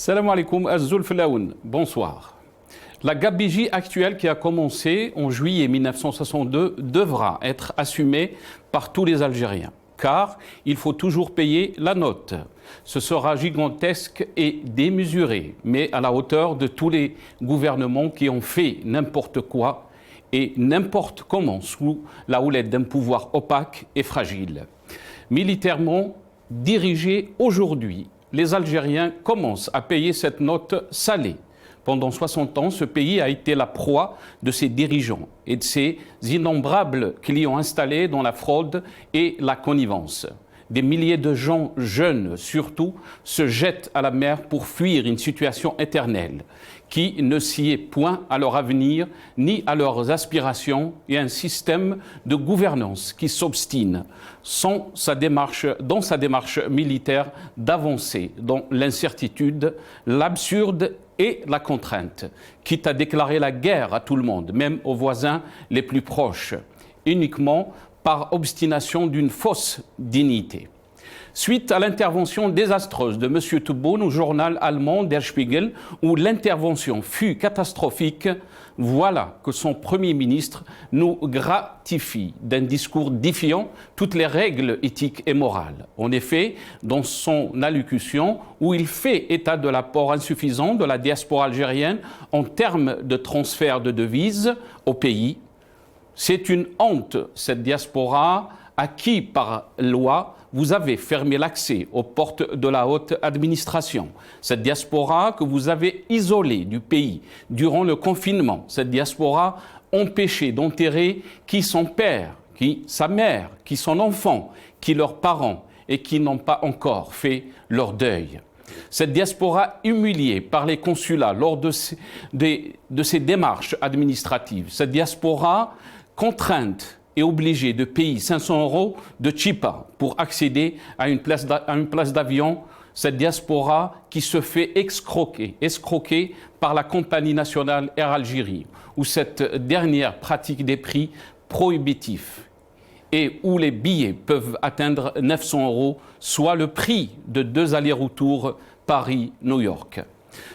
Salam alaikum, Azul Flaoun, bonsoir. La gabegie actuelle qui a commencé en juillet 1962 devra être assumée par tous les Algériens, car il faut toujours payer la note. Ce sera gigantesque et démesuré, mais à la hauteur de tous les gouvernements qui ont fait n'importe quoi et n'importe comment sous la houlette d'un pouvoir opaque et fragile. Militairement dirigé aujourd'hui, les Algériens commencent à payer cette note salée. Pendant 60 ans, ce pays a été la proie de ses dirigeants et de ses innombrables clients installés dans la fraude et la connivence. Des milliers de gens jeunes, surtout, se jettent à la mer pour fuir une situation éternelle qui ne sied point à leur avenir ni à leurs aspirations et un système de gouvernance qui s'obstine dans sa démarche militaire d'avancer dans l'incertitude, l'absurde et la contrainte, quitte à déclarer la guerre à tout le monde, même aux voisins les plus proches, uniquement par obstination d'une fausse dignité. Suite à l'intervention désastreuse de M. Tebboune au journal allemand Der Spiegel, où l'intervention fut catastrophique, voilà que son Premier ministre nous gratifie d'un discours défiant toutes les règles éthiques et morales. En effet, dans son allocution, où il fait état de l'apport insuffisant de la diaspora algérienne en termes de transfert de devises au pays, c'est une honte, cette diaspora, à qui, par loi, vous avez fermé l'accès aux portes de la haute administration. Cette diaspora que vous avez isolée du pays durant le confinement. Cette diaspora empêchée d'enterrer qui son père, qui sa mère, qui son enfant, qui leurs parents et qui n'ont pas encore fait leur deuil. Cette diaspora humiliée par les consulats lors de ces démarches administratives. Cette diaspora contrainte et obligé de payer 500 € de chipa pour accéder à une place d'avion, cette diaspora qui se fait escroquer par la compagnie nationale Air Algérie, où cette dernière pratique des prix prohibitifs et où les billets peuvent atteindre 900 €, soit le prix de 2 allers-retours Paris-New York.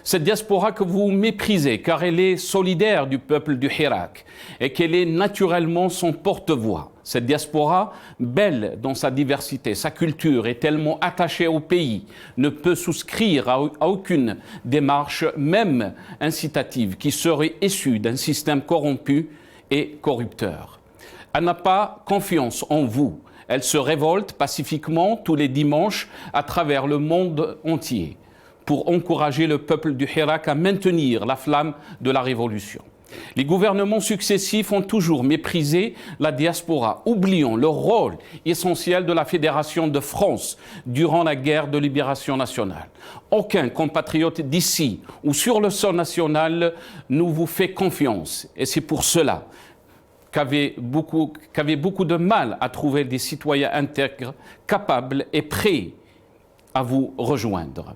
Cette diaspora que vous méprisez car elle est solidaire du peuple du Hirak et qu'elle est naturellement son porte-voix. Cette diaspora, belle dans sa diversité, sa culture et tellement attachée au pays, ne peut souscrire à aucune démarche, même incitative, qui serait issue d'un système corrompu et corrupteur. Elle n'a pas confiance en vous. Elle se révolte pacifiquement tous les dimanches à travers le monde entier, pour encourager le peuple du Hirak à maintenir la flamme de la révolution. Les gouvernements successifs ont toujours méprisé la diaspora, oubliant le rôle essentiel de la Fédération de France durant la guerre de libération nationale. Aucun compatriote d'ici ou sur le sol national ne vous fait confiance, et c'est pour cela qu'avait beaucoup de mal à trouver des citoyens intègres, capables et prêts à vous rejoindre.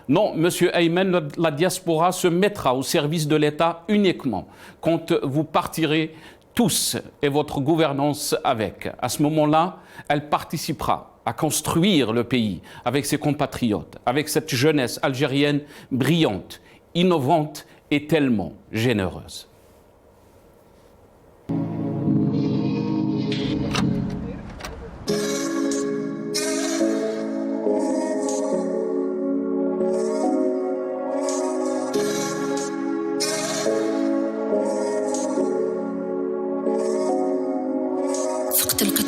Non, Monsieur Ayman, la diaspora se mettra au service de l'État uniquement quand vous partirez tous et votre gouvernance avec. À ce moment-là, elle participera à construire le pays avec ses compatriotes, avec cette jeunesse algérienne brillante, innovante et tellement généreuse.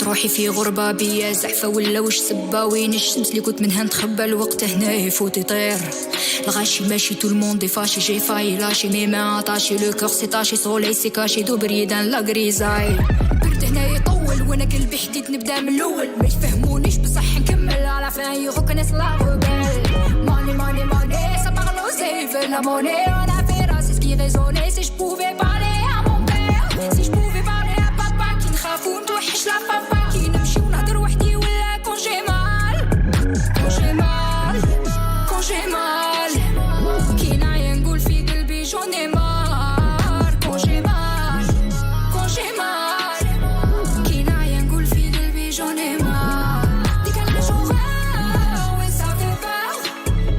روحي في غربة بيا زعفة ولا وش سبا وين الشمس اللي كنت منها نتخبى الوقت هنا يفوت يطير الغاشي ماشي tout le monde est fâché j'ai failli lâcher mes mains attachées le cœur s'est taché soleil s'est caché دوبريدان لا غريزاي برد هنا يطول وانا قلبي حديد نبدا من الاول ما يفهمونيش بصح نكمل على فين يغوك ناس لا غبال ماني ماني ماني ça parle aux veut la monnaie on a fait c'est ce qui résonnait si je pouvais parler à mon père si je pouvais parler à papa qui نخافوا نتوحش la papa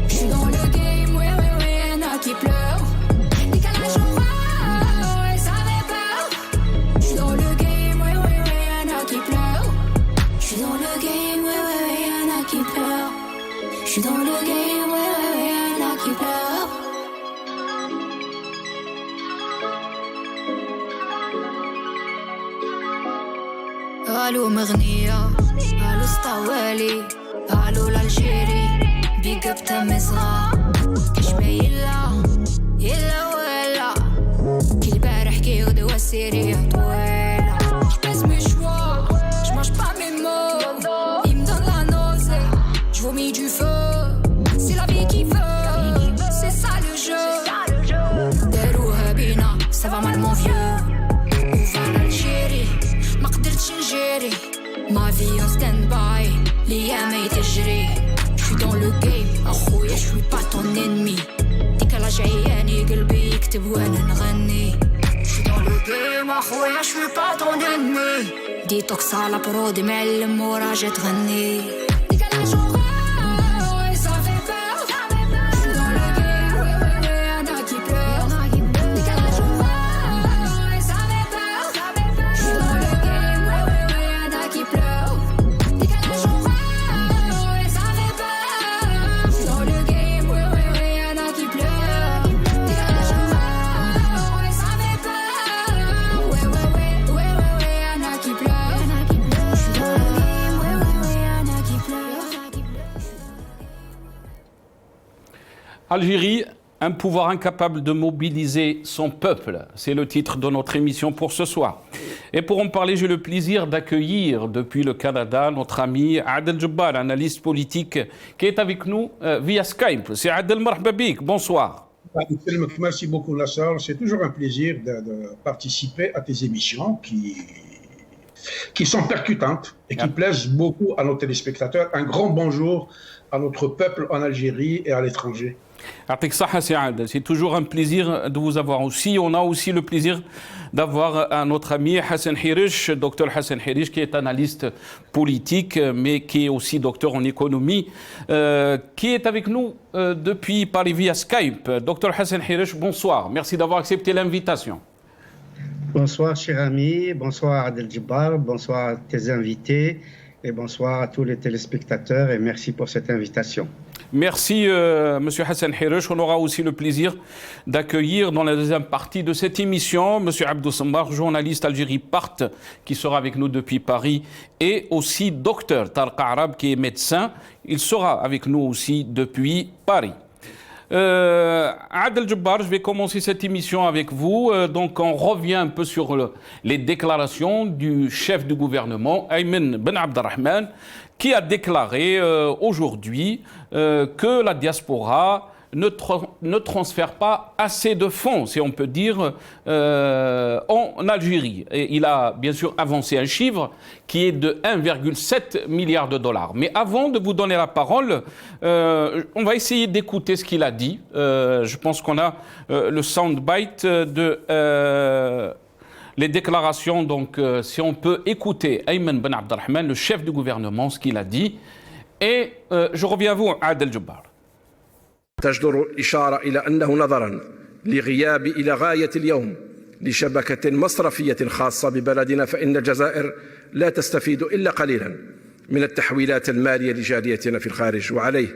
J'suis dans le game, ouais, ouais, الو مغنية الو سطوالي الو لالجيري بيك اب تمزغة كاش ما يلا ولا كي البارح كي غدوة سيرية طويلة j'pèse mes choix j'mange pas mes mots il me donne la nausée j'vomis du feu c'est la vie qui veut c'est ça le jeu داروها بينا ça va mal mon vieux وفا l'Algérie ما قدرتش نجري ma vie en stand-by l'يام تجري j'suis dans le game أخويا j'suis pas ton ennemi ديكالاج عياني قلبي يكتب وانا نغني j'suis dans le game أخويا j'suis pas ton ennemi ديتوكس على برودي معلم وراجع تغني ديكالاج ouais ça fait peur j'suis dans le game ouais y'en a qui pleurent décalage ouais ça fait peur j'suis dans le game ouais y'en a qui pleurent décalage ouais ça fait peur j'suis dans le game ouais y'en a qui pleurent décalage ouais ça fait peur ouais y'en a qui pleurent j'suis dans le game ouais y'en a qui pleurent. Algérie, un pouvoir incapable de mobiliser son peuple. C'est le titre de notre émission pour ce soir. Et pour en parler, j'ai le plaisir d'accueillir depuis le Canada notre ami Adel Jabbar, analyste politique, qui est avec nous via Skype. C'est Adel, marhaba bik, bonsoir. Merci beaucoup, Nassar. C'est toujours un plaisir de participer à tes émissions qui sont percutantes et qui plaisent beaucoup à nos téléspectateurs. Un grand bonjour à notre peuple en Algérie et à l'étranger. C'est toujours un plaisir de vous avoir aussi. On a aussi le plaisir d'avoir un autre ami, Hassan Hirish, docteur Hassan Hirish, qui est analyste politique, mais qui est aussi docteur en économie, qui est avec nous depuis Paris via Skype. Docteur Hassan Hirish, bonsoir. Merci d'avoir accepté l'invitation. Bonsoir, cher ami. Bonsoir, Adel Jabbar. Bonsoir à tes invités. Et bonsoir à tous les téléspectateurs et merci pour cette invitation. Merci, Monsieur Hassan Hirish. On aura aussi le plaisir d'accueillir dans la deuxième partie de cette émission Monsieur Abdou Sammar, journaliste Algérie Part, qui sera avec nous depuis Paris, et aussi Docteur Tarq Arab, qui est médecin. Il sera avec nous aussi depuis Paris. Adel Jabbar, je vais commencer cette émission avec vous. Donc, on revient un peu sur les déclarations du chef du gouvernement, Ayman Ben Abdelrahman, qui a déclaré aujourd'hui que la diaspora ne transfère pas assez de fonds, si on peut dire, en Algérie. Et il a bien sûr avancé un chiffre qui est de 1,7 milliard de dollars. Mais avant de vous donner la parole, on va essayer d'écouter ce qu'il a dit. Je pense qu'on a le soundbite de les déclarations. Donc, si on peut écouter Ayman Ben Abdelrahman, le chef du gouvernement, ce qu'il a dit. Et je reviens à vous, Adel Jabbar. تجدر الإشارة إلى أنه نظرا لغياب إلى غاية اليوم لشبكة مصرفية خاصة ببلدنا فإن الجزائر لا تستفيد إلا قليلا من التحويلات المالية لجاليتنا في الخارج وعليه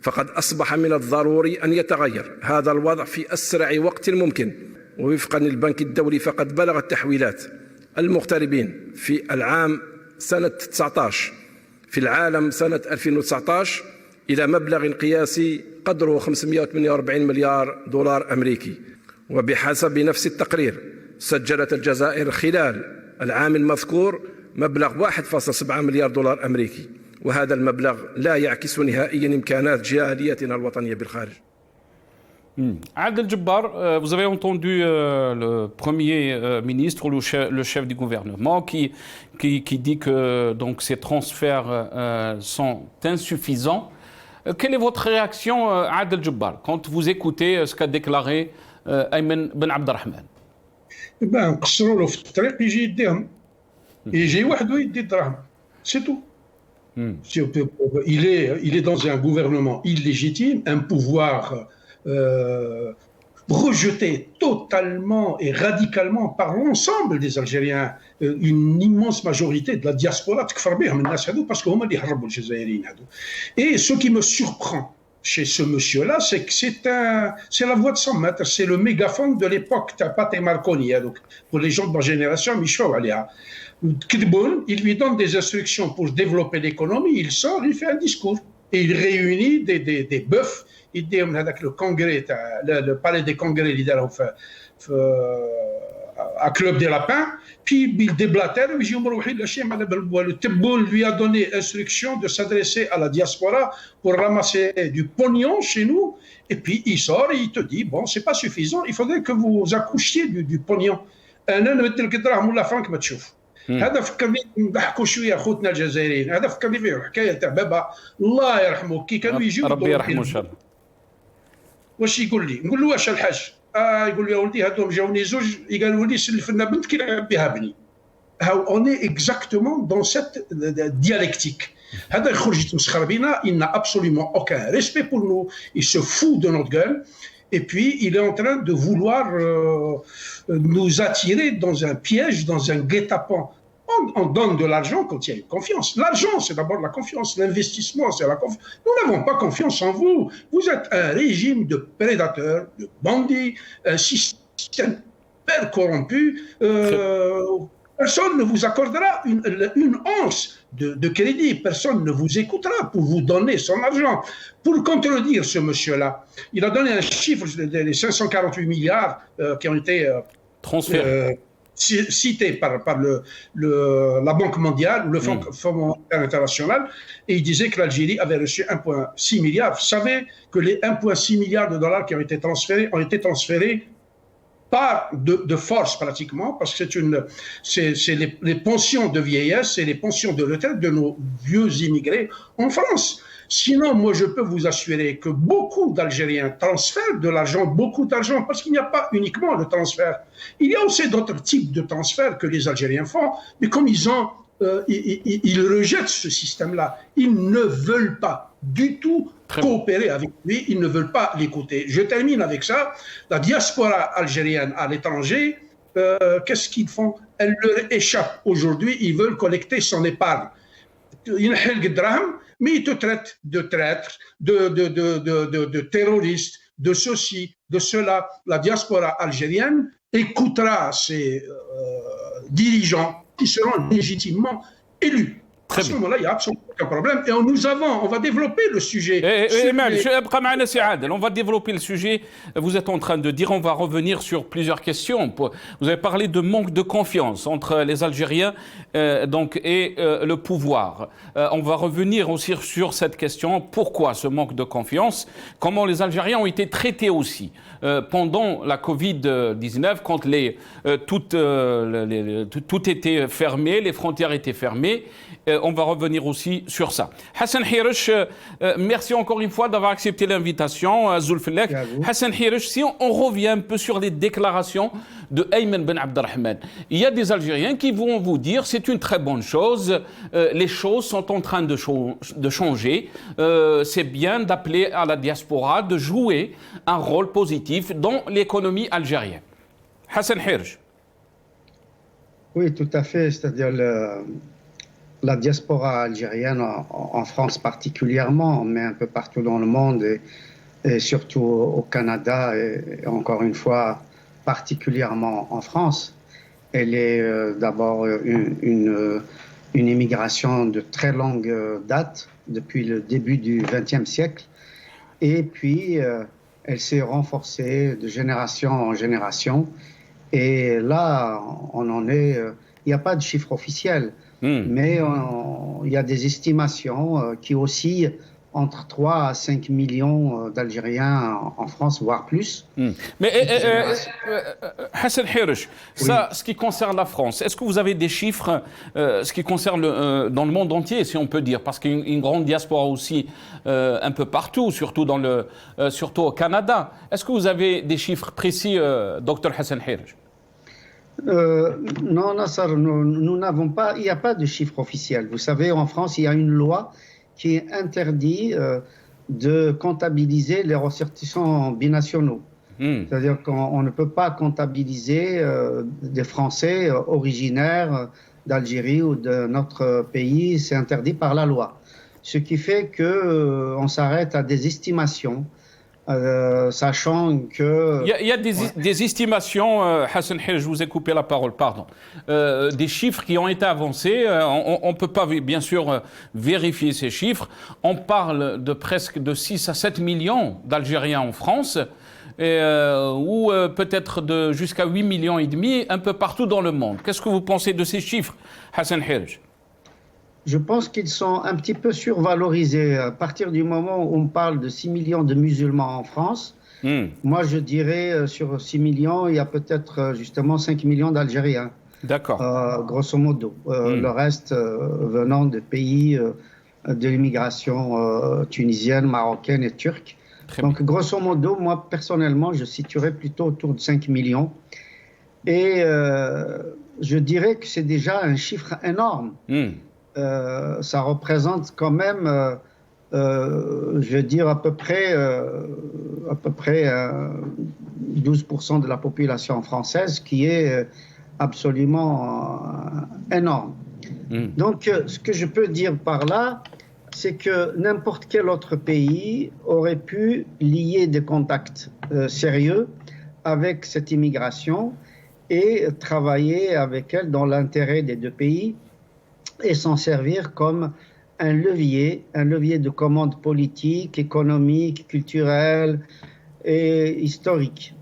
فقد أصبح من الضروري أن يتغير هذا الوضع في أسرع وقت ممكن ووفقا للبنك الدولي فقد بلغت تحويلات المغتربين في العام سنة 19 في العالم سنة 2019 إلى مبلغ قياسي قدره 548 مليار دولار أمريكي وبحسب نفس التقرير سجلت الجزائر خلال العام المذكور مبلغ 1.7 مليار دولار أمريكي وهذا المبلغ لا يعكس نهائيا إمكانات جاليتنا الوطنية بالخارج. Adel Jabbar, vous avez entendu le Premier ministre, le chef du gouvernement, qui dit que donc, ces transferts sont insuffisants. Quelle est votre réaction, Adel Jabbar, quand vous écoutez ce qu'a déclaré Ayman Ben Abdelrahman? نقصروا له في الطريق يجي يديهم يجي وحده يدي الدراهم سي تو. Il est dans un gouvernement illégitime, un pouvoir rejeté totalement et radicalement par l'ensemble des Algériens, une immense majorité de la diaspora تكفر بهم الناس هذو parce que هما اللي يهربوا الجزائريين هذو. Et ce qui me surprend chez ce monsieur-là, c'est que c'est la voix de 100 mètres, c'est le mégaphone de l'époque, Tapate Marconi. Donc, pour les gens de ma génération, Michel Alia. Il lui donne des instructions pour développer l'économie, il sort, il fait un discours. Et il réunit des bœufs, il dit avec le congrès, le palais des congrès, à Club des Lapins, puis il déblatère, le Tebboune lui a donné instruction de s'adresser à la diaspora pour ramasser du pognon chez nous, et puis il sort et il te dit, bon, c'est pas suffisant, il faudrait que vous accouchiez du pognon. هذا فكرني نضحكوا شويه خوتنا الجزائريين هذا فكرني فيه حكايه تاع بابا الله يرحمه كي كانوا يجيو ربي يرحمه ان شاء الله واش يقول لي نقول له واش الحاج يقول لي يا ولدي هذوم جاوني زوج قالوا لي سلف لنا بنت كي نلعب بها بني on est exactement dans cette dialectique. هذا يخرج يتمسخر بينا, il n'a absolument aucun respect pour nous, il se fout de notre gueule. Et puis, il est en train de vouloir nous attirer dans un piège, dans un guet-apens. On donne de l'argent quand il y a une confiance. L'argent, c'est d'abord la confiance. L'investissement, c'est la confiance. Nous n'avons pas confiance en vous. Vous êtes un régime de prédateurs, de bandits, un système hyper corrompu. Personne ne vous accordera une once de crédit. Personne ne vous écoutera pour vous donner son argent. Pour contredire ce monsieur-là, il a donné un chiffre des 548 milliards qui ont été cités par la Banque mondiale ou le Fonds monétaire international, et il disait que l'Algérie avait reçu 1,6 milliard. Vous savez que les 1,6 milliards de dollars qui ont été transférés pas de force pratiquement, parce que c'est les pensions de vieillesse et les pensions de retraite de nos vieux immigrés en France. Sinon, moi, je peux vous assurer que beaucoup d'Algériens transfèrent de l'argent, beaucoup d'argent, parce qu'il n'y a pas uniquement le transfert. Il y a aussi d'autres types de transferts que les Algériens font, mais comme ils rejettent ce système-là, ils ne veulent pas du tout coopérer avec lui, ils ne veulent pas l'écouter. Je termine avec ça. La diaspora algérienne à l'étranger, qu'est-ce qu'ils font? Elle leur échappe aujourd'hui, ils veulent collecter son épargne. Mais ils te traitent de traître, de terroriste, de ceci, de cela. La diaspora algérienne écoutera ces dirigeants qui seront légitimement élus. À ce moment-là, il n'y a absolument aucun problème. Et on va développer le sujet. On va développer le sujet. Vous êtes en train de dire, on va revenir sur plusieurs questions. Vous avez parlé de manque de confiance entre les Algériens et le pouvoir. On va revenir aussi sur cette question. Pourquoi ce manque de confiance? Comment les Algériens ont été traités aussi pendant la Covid-19, quand tout était fermé, les frontières étaient fermées. On va revenir aussi sur ça. Hassan Hiresh, merci encore une fois d'avoir accepté l'invitation à Zulfellek. Hassan Hiresh, si on revient un peu sur les déclarations de Ayman Ben Abdelrahman, il y a des Algériens qui vont vous dire c'est une très bonne chose, les choses sont en train de changer, c'est bien d'appeler à la diaspora de jouer un rôle positif dans l'économie algérienne. Hassan Hiresh. Oui, tout à fait, c'est-à-dire la diaspora algérienne, en France particulièrement, mais un peu partout dans le monde, et surtout au Canada, et encore une fois, particulièrement en France, elle est d'abord une immigration de très longue date, depuis le début du XXe siècle, et puis elle s'est renforcée de génération en génération, et là, on en est, il n'y a pas de chiffre officiel, mais il y a des estimations qui oscillent entre 3 à 5 millions d'Algériens en France, voire plus. Mais Hassan Hiresh, ça, ce qui concerne la France, est-ce que vous avez des chiffres, ce qui concerne dans le monde entier, si on peut dire, parce qu'il y a une grande diaspora aussi un peu partout, surtout au Canada. Est-ce que vous avez des chiffres précis, Dr Hassan Hiresh? Non, Nassar, nous n'avons pas, il n'y a pas de chiffre officiel. Vous savez, en France, il y a une loi qui interdit de comptabiliser les ressortissants binationaux. C'est-à-dire qu'on ne peut pas comptabiliser des Français originaires d'Algérie ou de notre pays, c'est interdit par la loi. ce qui fait que on s'arrête à des estimations, sachant que... Il y a des estimations, Hassan Hirj, je vous ai coupé la parole, pardon, des chiffres qui ont été avancés. On ne peut pas, bien sûr, vérifier ces chiffres. On parle de presque de 6 à 7 millions d'Algériens en France, ou peut-être jusqu'à 8 millions et demi un peu partout dans le monde. Qu'est-ce que vous pensez de ces chiffres, Hassan Hirj? Je pense qu'ils sont un petit peu survalorisés. À partir du moment où on parle de 6 millions de musulmans en France, moi je dirais sur 6 millions, il y a peut-être justement 5 millions d'Algériens. D'accord. Grosso modo. Le reste venant de pays de l'immigration tunisienne, marocaine et turque. Donc grosso modo, moi personnellement, je situerais plutôt autour de 5 millions. Et je dirais que c'est déjà un chiffre énorme. Ça représente quand même, je veux dire, à peu près 12% de la population française, qui est absolument énorme. Donc, ce que je peux dire par là, c'est que n'importe quel autre pays aurait pu lier des contacts sérieux avec cette immigration et travailler avec elle dans l'intérêt des deux pays, et s'en servir comme un levier de commande politique, économique, culturelle et historique,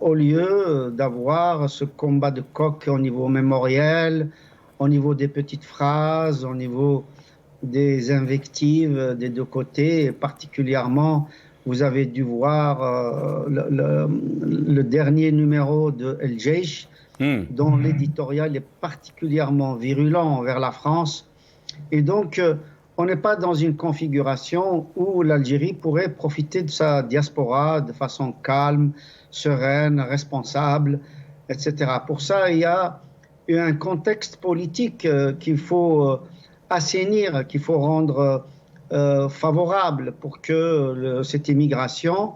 au lieu d'avoir ce combat de coq au niveau mémoriel, au niveau des petites phrases, au niveau des invectives des deux côtés. Et particulièrement, vous avez dû voir le dernier numéro de El Jaish, dont l'éditorial est particulièrement virulent envers la France. Et donc, on n'est pas dans une configuration où l'Algérie pourrait profiter de sa diaspora de façon calme, sereine, responsable, etc. Pour ça, il y a un contexte politique qu'il faut assainir, qu'il faut rendre favorable pour que cette immigration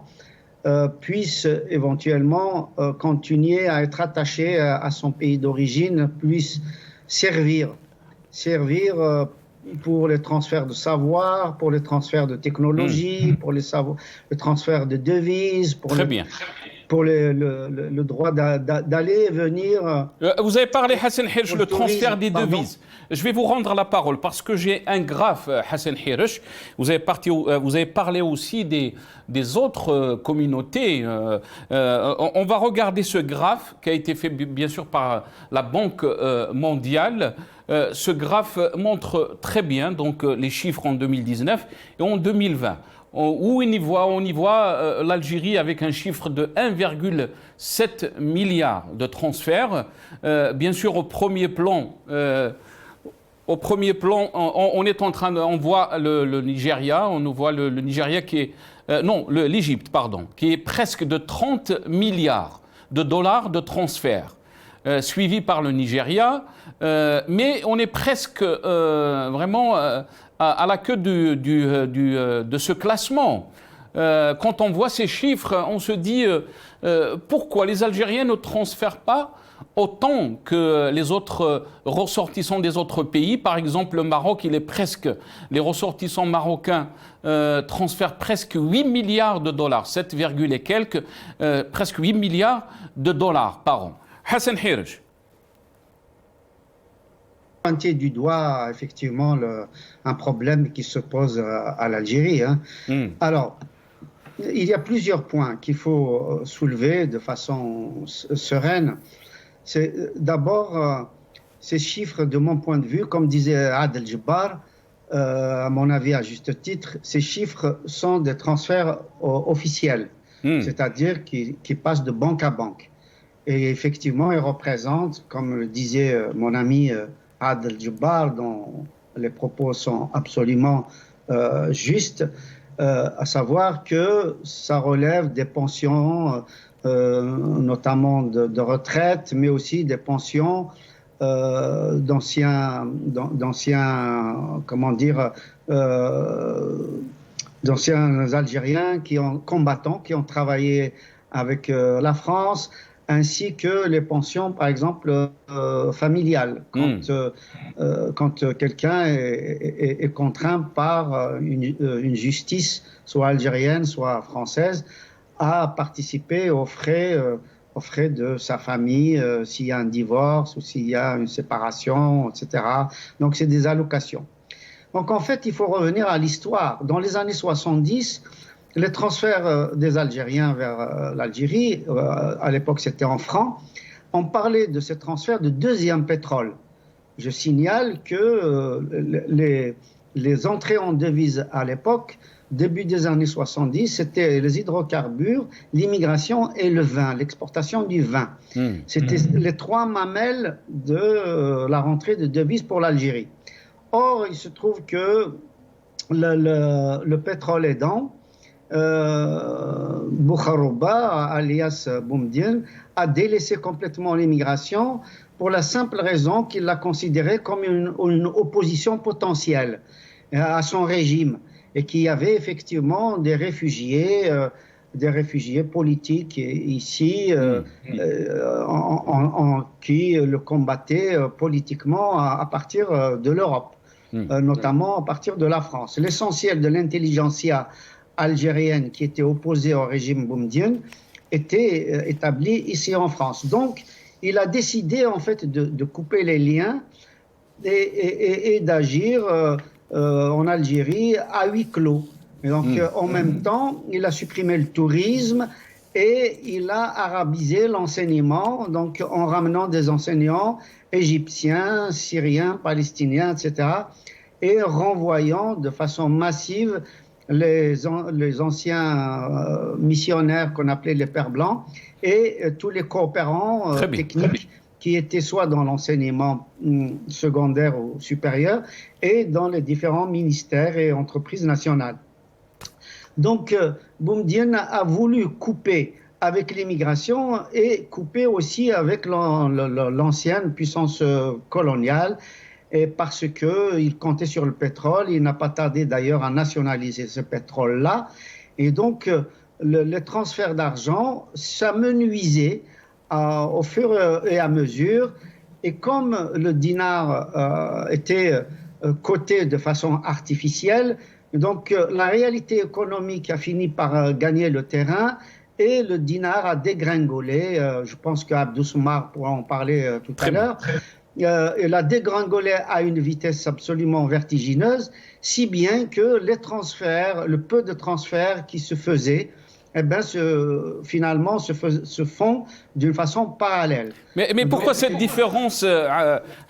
puisse éventuellement continuer à être attaché à son pays d'origine, puisse servir pour les transferts de savoir, pour les transferts de technologie, pour le transfert de devises, pour le droit d'aller et venir. Vous avez parlé, Hassan Hirj, le transfert des devises. Je vais vous rendre la parole parce que j'ai un graphe, Hassan Hirj. Vous avez parlé aussi des autres communautés. On va regarder ce graphe qui a été fait bien sûr par la Banque mondiale. Ce graphe montre très bien donc, les chiffres en 2019 et en 2020. Où on y voit l'Algérie avec un chiffre de 1,7 milliard de transferts. Bien sûr, au premier plan, on est en train on voit le Nigeria, on voit le Nigeria qui est l'Égypte, pardon, qui est presque de 30 milliards de dollars de transferts, suivi par le Nigeria, mais on est presque vraiment à la queue de ce classement. Quand on voit ces chiffres, on se dit pourquoi les Algériens ne transfèrent pas autant que les autres ressortissants des autres pays. Par exemple, le Maroc, les ressortissants marocains transfèrent presque 8 milliards de dollars, 7, et quelques, presque 8 milliards de dollars par an. Hassan Hirj. Pointer du doigt effectivement un problème qui se pose à l'Algérie. Alors, il y a plusieurs points qu'il faut soulever de façon sereine. C'est d'abord ces chiffres, de mon point de vue, comme disait Adel Jabbar, à mon avis à juste titre, ces chiffres sont des transferts officiels, c'est-à-dire qui passent de banque à banque. Et effectivement, ils représentent, comme le disait mon ami Adel Jabbar, dont les propos sont absolument justes, à savoir que ça relève des pensions, notamment de retraite, mais aussi des pensions d'anciens Algériens combattants qui ont travaillé avec la France, ainsi que les pensions, par exemple, familiales. Quand quelqu'un est contraint par une justice, soit algérienne, soit française, à participer aux frais de sa famille, s'il y a un divorce ou s'il y a une séparation, etc. Donc, c'est des allocations. Donc, en fait, il faut revenir à l'histoire. Dans les années 70, les transferts des Algériens vers l'Algérie, à l'époque c'était en francs, on parlait de ces transferts de deuxième pétrole. Je signale que les entrées en devises à l'époque, début des années 70, c'était les hydrocarbures, l'immigration et le vin, l'exportation du vin. C'était les trois mamelles de la rentrée de devises pour l'Algérie. Or, il se trouve que le pétrole aidant, Boucharouba, alias Boumedienne, a délaissé complètement l'immigration pour la simple raison qu'il l'a considérée comme une opposition potentielle à son régime et qu'il y avait effectivement des réfugiés politiques ici qui le combattaient politiquement à partir de l'Europe, notamment à partir de la France. L'essentiel de l'intelligentsia algérienne qui était opposée au régime boumedienne était établie ici en France. Donc, il a décidé en fait de couper les liens et d'agir en Algérie à huis clos. Et donc, en même temps, il a supprimé le tourisme et il a arabisé l'enseignement, donc en ramenant des enseignants égyptiens, syriens, palestiniens, etc., et renvoyant de façon massive les anciens missionnaires qu'on appelait les pères blancs et tous les coopérants techniques qui étaient soit dans l'enseignement secondaire ou supérieur et dans les différents ministères et entreprises nationales. Donc, Boumedienne a voulu couper avec l'immigration et couper aussi avec l'ancienne puissance coloniale. Et parce qu'il comptait sur le pétrole, il n'a pas tardé d'ailleurs à nationaliser ce pétrole-là. Et donc, les transferts d'argent s'amenuisaient au fur et à mesure. Et comme le dinar était coté de façon artificielle, donc la réalité économique a fini par gagner le terrain et le dinar a dégringolé. Je pense qu'Abdou Soumar pourra en parler tout à l'heure. Il a dégringolé à une vitesse absolument vertigineuse, si bien que les transferts, le peu de transferts qui se faisaient, finalement se font d'une façon parallèle. Mais pourquoi cette différence,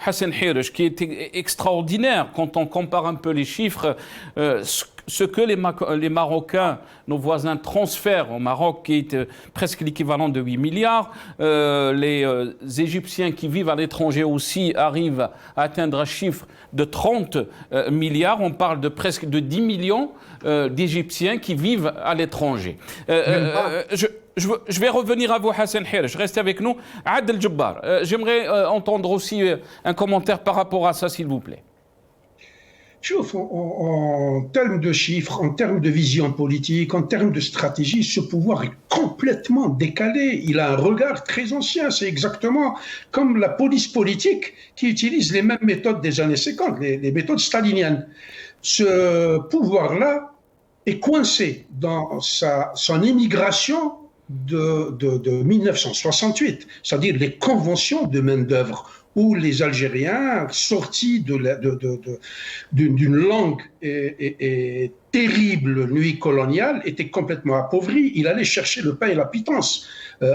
Hassan Hirish, qui est extraordinaire quand on compare un peu les chiffres, ce que les Marocains, nos voisins, transfèrent au Maroc, qui est presque l'équivalent de 8 milliards, les Égyptiens qui vivent à l'étranger aussi arrivent à atteindre un chiffre de 30 milliards. On parle de presque de 10 millions d'Égyptiens qui vivent à l'étranger. Je vais revenir à vous, Hassan Hirish. Restez avec nous. Adel Djebbar, j'aimerais entendre aussi un commentaire par rapport à ça, s'il vous plaît. En termes de chiffres, en termes de vision politique, en termes de stratégie, ce pouvoir est complètement décalé. Il a un regard très ancien. C'est exactement comme la police politique qui utilise les mêmes méthodes des années 50, les méthodes staliniennes. Ce pouvoir-là est coincé dans son émigration de 1968, c'est-à-dire les conventions de main-d'œuvre, où les Algériens, sortis d'une longue et terrible nuit coloniale, étaient complètement appauvris. Il allait chercher le pain et la pitance,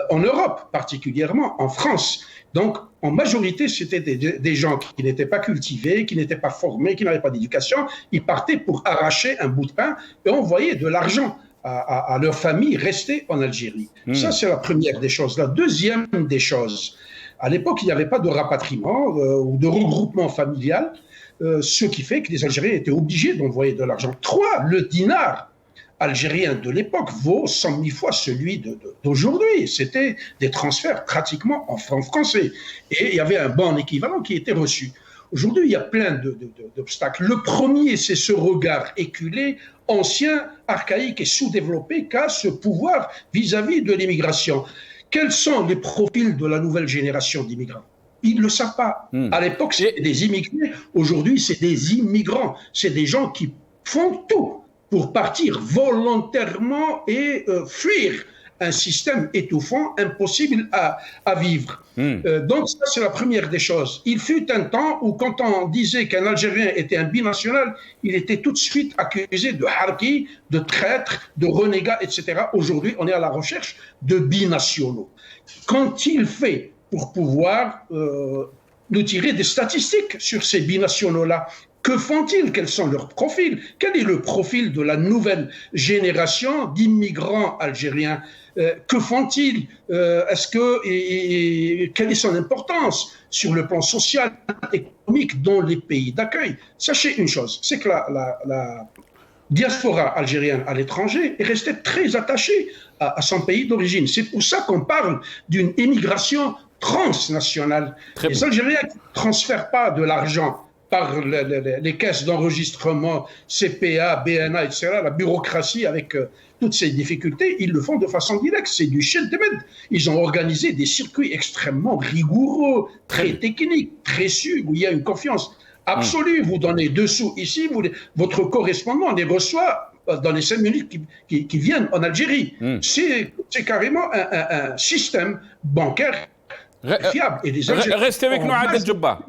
en Europe particulièrement, en France. Donc, en majorité, c'était des gens qui n'étaient pas cultivés, qui n'étaient pas formés, qui n'avaient pas d'éducation. Ils partaient pour arracher un bout de pain et envoyer de l'argent à leur famille restée en Algérie. Ça, c'est la première des choses. La deuxième des choses, à l'époque, il n'y avait pas de rapatriement ou de regroupement familial, ce qui fait que les Algériens étaient obligés d'envoyer de l'argent. 3, le dinar algérien de l'époque vaut 100 000 fois celui d'aujourd'hui. C'était des transferts pratiquement en francs français. Et il y avait un bon équivalent qui était reçu. Aujourd'hui, il y a plein d'obstacles. Le premier, c'est ce regard éculé, ancien, archaïque et sous-développé qu'a ce pouvoir vis-à-vis de l'immigration. quels sont les profils de la nouvelle génération d'immigrants. Ils ne le savent pas. À l'époque, c'était des immigrés. Aujourd'hui, c'est des immigrants. C'est des gens qui font tout pour partir volontairement et fuir un système étouffant, impossible à vivre. Donc ça, c'est la première des choses. Il fut un temps où quand on disait qu'un Algérien était un binational, il était tout de suite accusé de harki, de traître, de renégat, etc. Aujourd'hui, on est à la recherche de binationaux. Qu'ont-ils fait pour pouvoir nous tirer des statistiques sur ces binationaux-là? Que font-ils? Quels sont leurs profils? Quel est le profil de la nouvelle génération d'immigrants algériens? Que font-ils? Quelle est son importance sur le plan social et économique dans les pays d'accueil? Sachez une chose, c'est que la diaspora algérienne à l'étranger est restée très attachée à son pays d'origine. C'est pour ça qu'on parle d'une immigration transnationale. Les Algériens ne transfèrent pas de l'argent par les caisses d'enregistrement, CPA, BNA, etc., la bureaucratie avec toutes ces difficultés, ils le font de façon directe. C'est du shit de med. Ils ont organisé des circuits extrêmement rigoureux, très techniques, très sûrs, où il y a une confiance absolue. Vous donnez 2 sous ici, votre correspondant les reçoit dans les 5 minutes qui viennent en Algérie. C'est carrément un système bancaire fiable. Et des restez avec nous, Adel Djebbar.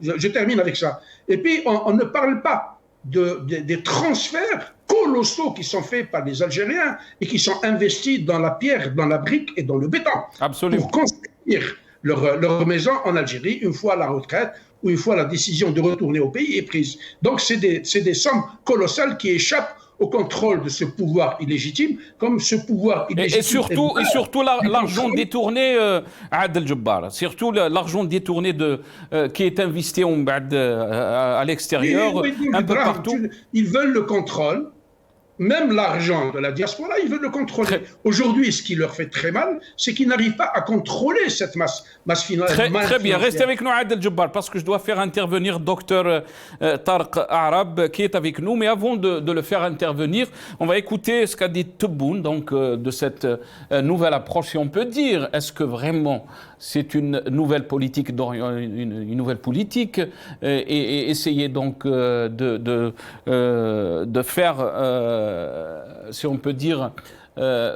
Je termine avec ça. Et puis, on ne parle pas des transferts colossaux qui sont faits par les Algériens et qui sont investis dans la pierre, dans la brique et dans le béton. Absolument. Pour construire leur maison en Algérie, une fois la retraite ou une fois la décision de retourner au pays est prise. Donc, c'est des sommes colossales qui échappent au contrôle de ce pouvoir illégitime, comme ce pouvoir illégitime. Et surtout l'argent détourné, Adel Djebbar, surtout l'argent détourné qui est investi à l'extérieur, un peu partout. Ils veulent le contrôle. Même l'argent de la diaspora, ils veulent le contrôler. Aujourd'hui, ce qui leur fait très mal, c'est qu'ils n'arrivent pas à contrôler cette masse financière. Très bien, restez avec nous, Adel Djebbar, parce que je dois faire intervenir Dr Tariq Arab, qui est avec nous. Mais avant de le faire intervenir, on va écouter ce qu'a dit Tebboune, donc de cette nouvelle approche, si on peut dire. Est-ce que vraiment c'est une nouvelle politique, une nouvelle politique, et essayer donc de faire, si on peut dire,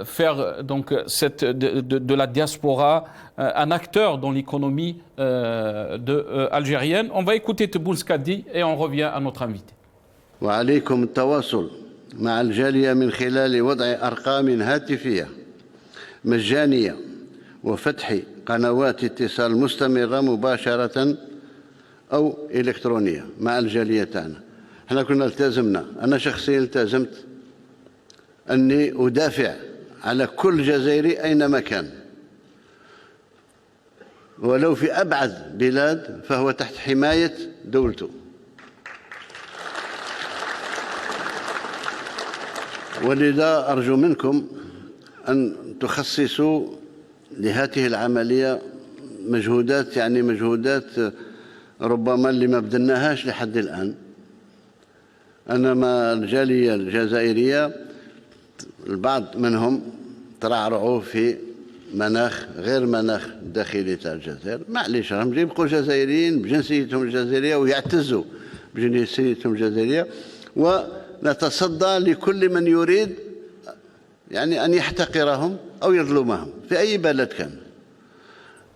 faire donc de la diaspora un acteur dans l'économie algérienne. On va écouter Tebboune ce qu'a dit et on revient à notre invité. وعليكم التواصل مع الجالية من خلال وضع أرقام هاتفية مجانية وفتح قنوات اتصال مستمرة مباشرة أو إلكترونية مع الجالية تاعنا. احنا كنا التزمنا، أنا شخصيا التزمت أني أدافع على كل جزائري أينما كان، ولو في أبعد بلاد فهو تحت حماية دولته. ولذا أرجو منكم أن تخصصوا لهذه العملية مجهودات، يعني مجهودات ربما اللي ما بدلناهاش لحد الآن. أنا مع الجالية الجزائرية البعض منهم ترعرعوا في مناخ غير مناخ داخلي تاع الجزائر، معليش راهم يبقوا جزائريين بجنسيتهم الجزائرية ويعتزوا بجنسيتهم الجزائرية، ونتصدى لكل من يريد يعني أن يحتقرهم أو يظلمهم في أي بلد كان.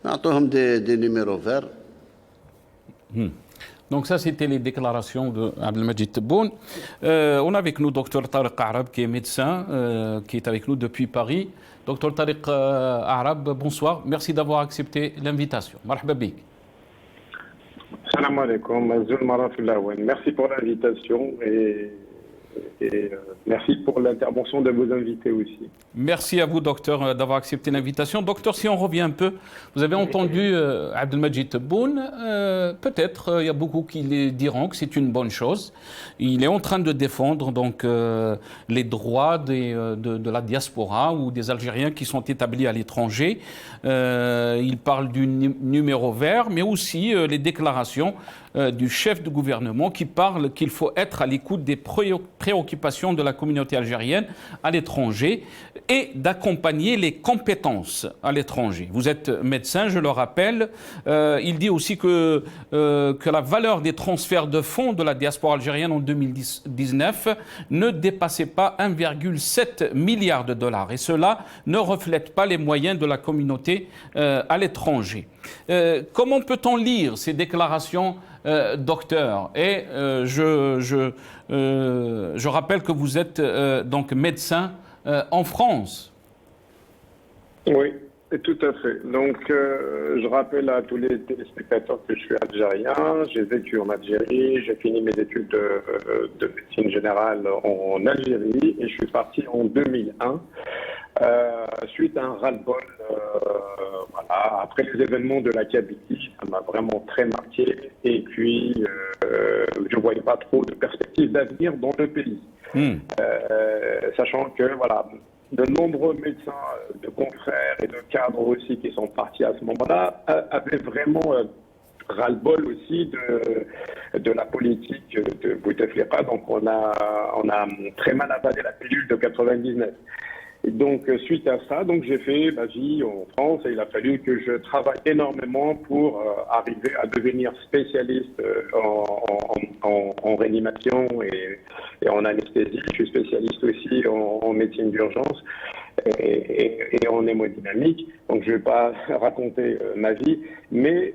نعطوهم دي نيميرو فير. Donc ça, c'était les déclarations de Abdelmajid Tebboune. On a avec nous Dr Tariq Arab, qui est médecin, qui est avec nous depuis Paris. Dr Tariq Arab, bonsoir. Merci d'avoir accepté l'invitation. Marhaba bik. Salam alaikum. Merci pour l'invitation et merci pour l'intervention de vos invités aussi. Merci à vous, docteur, d'avoir accepté l'invitation. Docteur, si on revient un peu, vous avez entendu Abdelmajid Tebboune. Peut-être, il y a beaucoup qui diront que c'est une bonne chose. Il est en train de défendre donc les droits de la diaspora ou des Algériens qui sont établis à l'étranger. Il parle du numéro vert, mais aussi les déclarations du chef de gouvernement qui parle qu'il faut être à l'écoute des préoccupations de la communauté algérienne à l'étranger et d'accompagner les compétences à l'étranger. Vous êtes médecin, je le rappelle. Il dit aussi que la valeur des transferts de fonds de la diaspora algérienne en 2019 ne dépassait pas 1,7 milliard de dollars. Et cela ne reflète pas les moyens de la communauté à l'étranger. Comment peut-on lire ces déclarations, docteur? Et je rappelle que vous êtes donc médecin en France. Oui, tout à fait. Donc, je rappelle à tous les téléspectateurs que je suis algérien. J'ai vécu en Algérie, j'ai fini mes études de médecine générale en Algérie et je suis parti en 2001. Suite à un ras-le-bol, voilà, après les événements de la Kabylie, ça m'a vraiment très marqué. Et puis, je ne voyais pas trop de perspectives d'avenir dans le pays. Sachant que, voilà, de nombreux médecins, de confrères et de cadres aussi qui sont partis à ce moment-là avaient vraiment ras-le-bol aussi de la politique de Bouteflika. Donc, on a très mal avalé la pilule de 99. Et donc, suite à ça, donc j'ai fait ma vie en France et il a fallu que je travaille énormément pour arriver à devenir spécialiste en réanimation et en anesthésie. Je suis spécialiste aussi en médecine d'urgence et en hémodynamique. Donc, je ne vais pas raconter ma vie, mais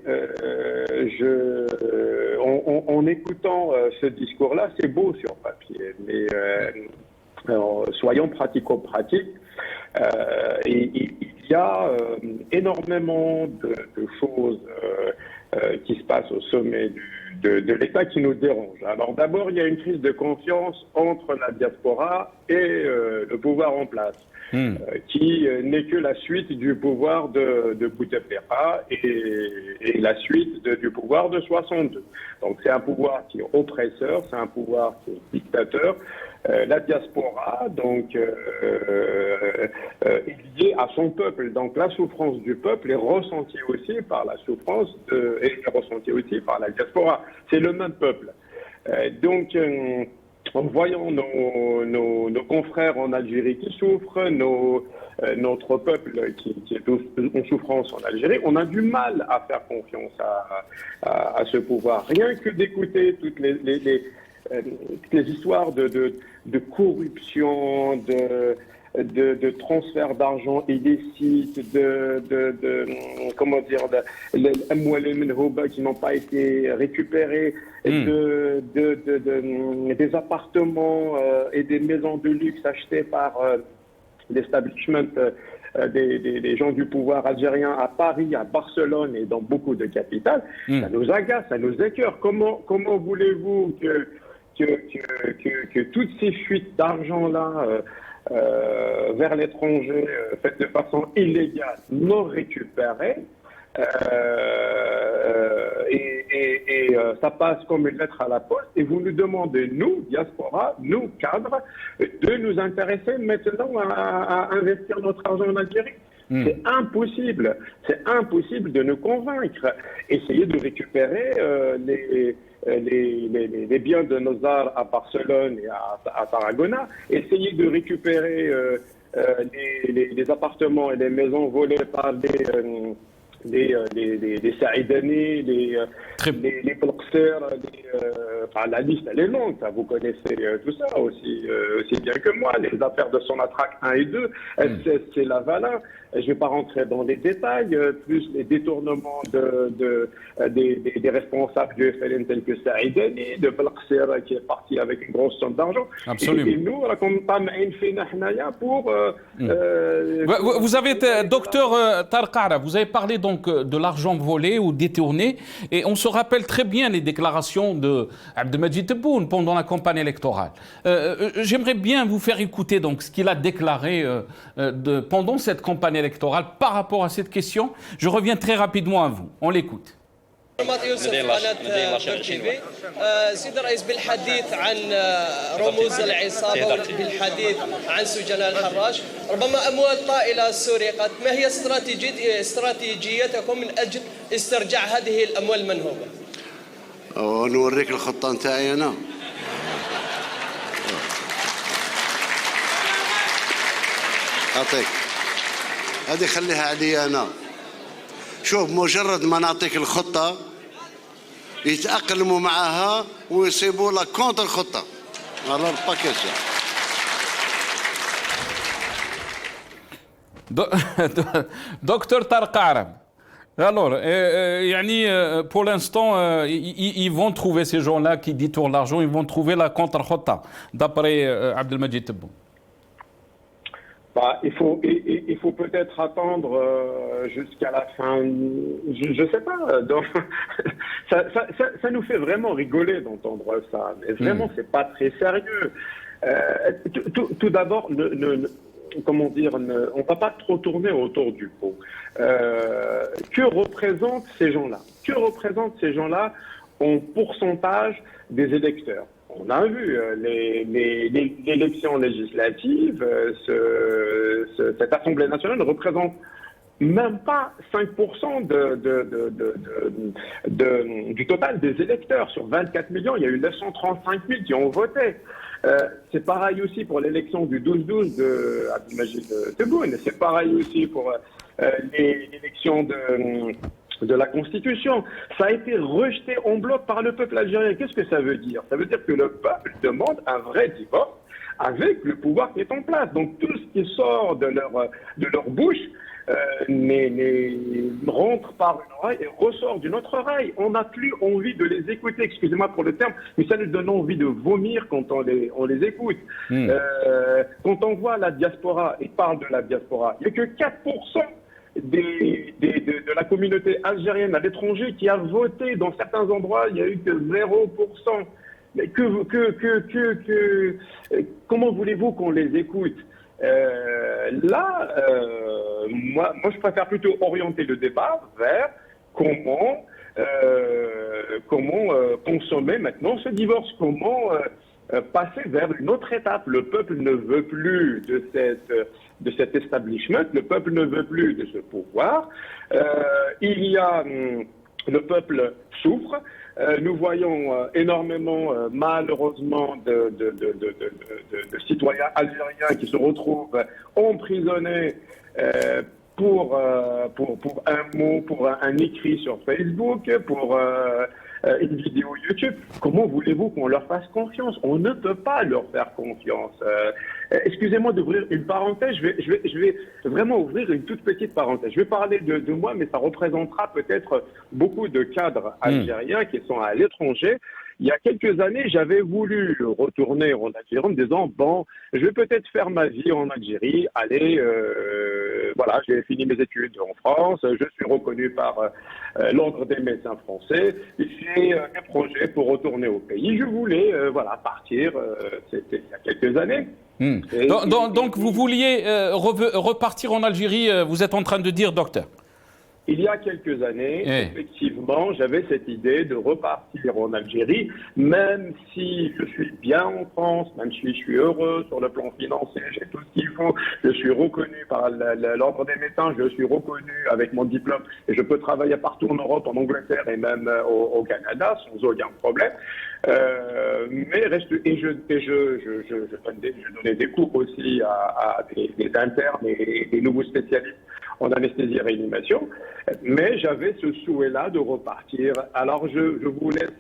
en écoutant ce discours-là, c'est beau sur papier, mais soyons pratico-pratiques. Et il y a énormément de choses qui se passent au sommet de l'État qui nous dérangent. Alors d'abord, il y a une crise de confiance entre la diaspora et le pouvoir en place, qui n'est que la suite du pouvoir de Bouteflika et la suite du pouvoir de 62. Donc c'est un pouvoir qui est oppresseur, c'est un pouvoir qui est dictateur. La diaspora, donc, est liée à son peuple. Donc, la souffrance du peuple est ressentie aussi par la souffrance et est ressentie aussi par la diaspora. C'est le même peuple. Donc, en voyant nos confrères en Algérie qui souffrent, notre peuple qui est en souffrance en Algérie, on a du mal à faire confiance à ce pouvoir. Rien que d'écouter toutes les histoires de corruption, de transfert d'argent illicite, comment dire, les qui n'ont pas été récupérés, des appartements et des maisons de luxe achetées par l'establishment des gens du pouvoir algérien à Paris, à Barcelone et dans beaucoup de capitales. Ça nous agace, ça nous écœure. Comment voulez-vous que toutes ces fuites d'argent-là vers l'étranger, faites de façon illégale, non récupérées, et ça passe comme une lettre à la poste, et vous nous demandez, nous, diaspora, nous, cadres, de nous intéresser maintenant à investir notre argent en Algérie. C'est impossible de nous convaincre. Essayez de récupérer les biens de Nozar à Barcelone et à Tarragona. Essayez de récupérer les appartements et les maisons volés par les Saïdani, les Bloxers, la liste elle est longue, ça, vous connaissez tout ça aussi bien que moi, les affaires de Sonatrach 1 et 2, c'est la Valin. Je ne vais pas rentrer dans les détails, plus les détournements des responsables du FLN tels que Saïdani, de Bloxer qui est parti avec une grosse somme d'argent. Absolument. Et nous, pour... vous avez, docteur Tarek Ara, vous avez parlé donc de l'argent volé ou détourné, et on se rappelle très bien les déclarations de Abdelmadjid Tebboune pendant la campagne électorale. J'aimerais bien vous faire écouter donc ce qu'il a déclaré pendant cette campagne électorale par rapport à cette question. Je reviens très rapidement à vous. On l'écoute. يوسف قناة تيفي سيد الرئيس بالحديث عن رموز العصابة بالحديث عن سجناء الحراش ربما أموال طائلة سرقت ما هي استراتيجيتكم من أجل استرجاع هذه الأموال المنهوبة؟ ونوريك الخطة نتاعي أنا. أعطيك هذه خليها علي أنا. شوف مجرد ما نعطيك الخطة يتأقلموا معها ويصيبوا لك كونتر الخطة. على الباكيج. Docteur Tarek Arab. Alors, pour l'instant, ils vont trouver ces gens-là qui détournent l'argent, ils vont trouver la contre-khota, d'après Abdelmajid Tebboune. Il faut peut-être attendre jusqu'à la fin. Je sais pas. Donc, ça nous fait vraiment rigoler d'entendre ça. Mais vraiment, c'est pas très sérieux. Tout d'abord, comment dire, on va pas trop tourner autour du pot. Que représentent ces gens-là? Que représentent ces gens-là en pourcentage des électeurs? On a vu l'élection législative, cette Assemblée nationale ne représente même pas 5% du total des électeurs. Sur 24 millions, il y a eu 935 000 qui ont voté. C'est pareil aussi pour l'élection du 12-12 de Abdelmajid Tebboune. C'est pareil aussi pour l'élection de la Constitution. Ça a été rejeté en bloc par le peuple algérien. Qu'est-ce que ça veut dire? Ça veut dire que le peuple demande un vrai divorce avec le pouvoir qui est en place. Donc tout ce qui sort de leur bouche rentre par une oreille et ressort d'une autre oreille. On n'a plus envie de les écouter, excusez-moi pour le terme, mais ça nous donne envie de vomir quand on les écoute. Quand on voit la diaspora, et parle de la diaspora, il n'y a que 4% de la communauté algérienne à l'étranger qui a voté. Dans certains endroits, il n'y a eu que 0%. Mais comment voulez-vous qu'on les écoute? Moi, je préfère plutôt orienter le débat vers comment consommer maintenant ce divorce, comment passer vers une autre étape. Le peuple ne veut plus de cet establishment, le peuple ne veut plus de ce pouvoir. Le peuple souffre. Nous voyons énormément, malheureusement, de citoyens algériens qui se retrouvent emprisonnés pour un mot, pour un écrit sur Facebook, pour une vidéo YouTube. Comment voulez-vous qu'on leur fasse confiance? On ne peut pas leur faire confiance. Excusez-moi d'ouvrir une parenthèse, je vais vraiment ouvrir une toute petite parenthèse. Je vais parler de moi, mais ça représentera peut-être beaucoup de cadres algériens qui sont à l'étranger. Il y a quelques années, j'avais voulu retourner en Algérie en me disant, bon, je vais peut-être faire ma vie en Algérie, voilà, j'ai fini mes études en France, je suis reconnu par l'Ordre des médecins français, j'ai un projet pour retourner au pays. Je voulais, partir, c'était il y a quelques années. Donc vous vouliez repartir en Algérie, vous êtes en train de dire, docteur? Il y a quelques années, effectivement, j'avais cette idée de repartir en Algérie, même si je suis bien en France, même si je suis heureux sur le plan financier, j'ai tout ce qu'il faut, je suis reconnu par l'Ordre des médecins, je suis reconnu avec mon diplôme et je peux travailler partout en Europe, en Angleterre et même au Canada sans aucun problème. Mais je donnais des cours aussi à des internes et des nouveaux spécialistes en anesthésie et réanimation, mais j'avais ce souhait-là de repartir. Alors je vous laisse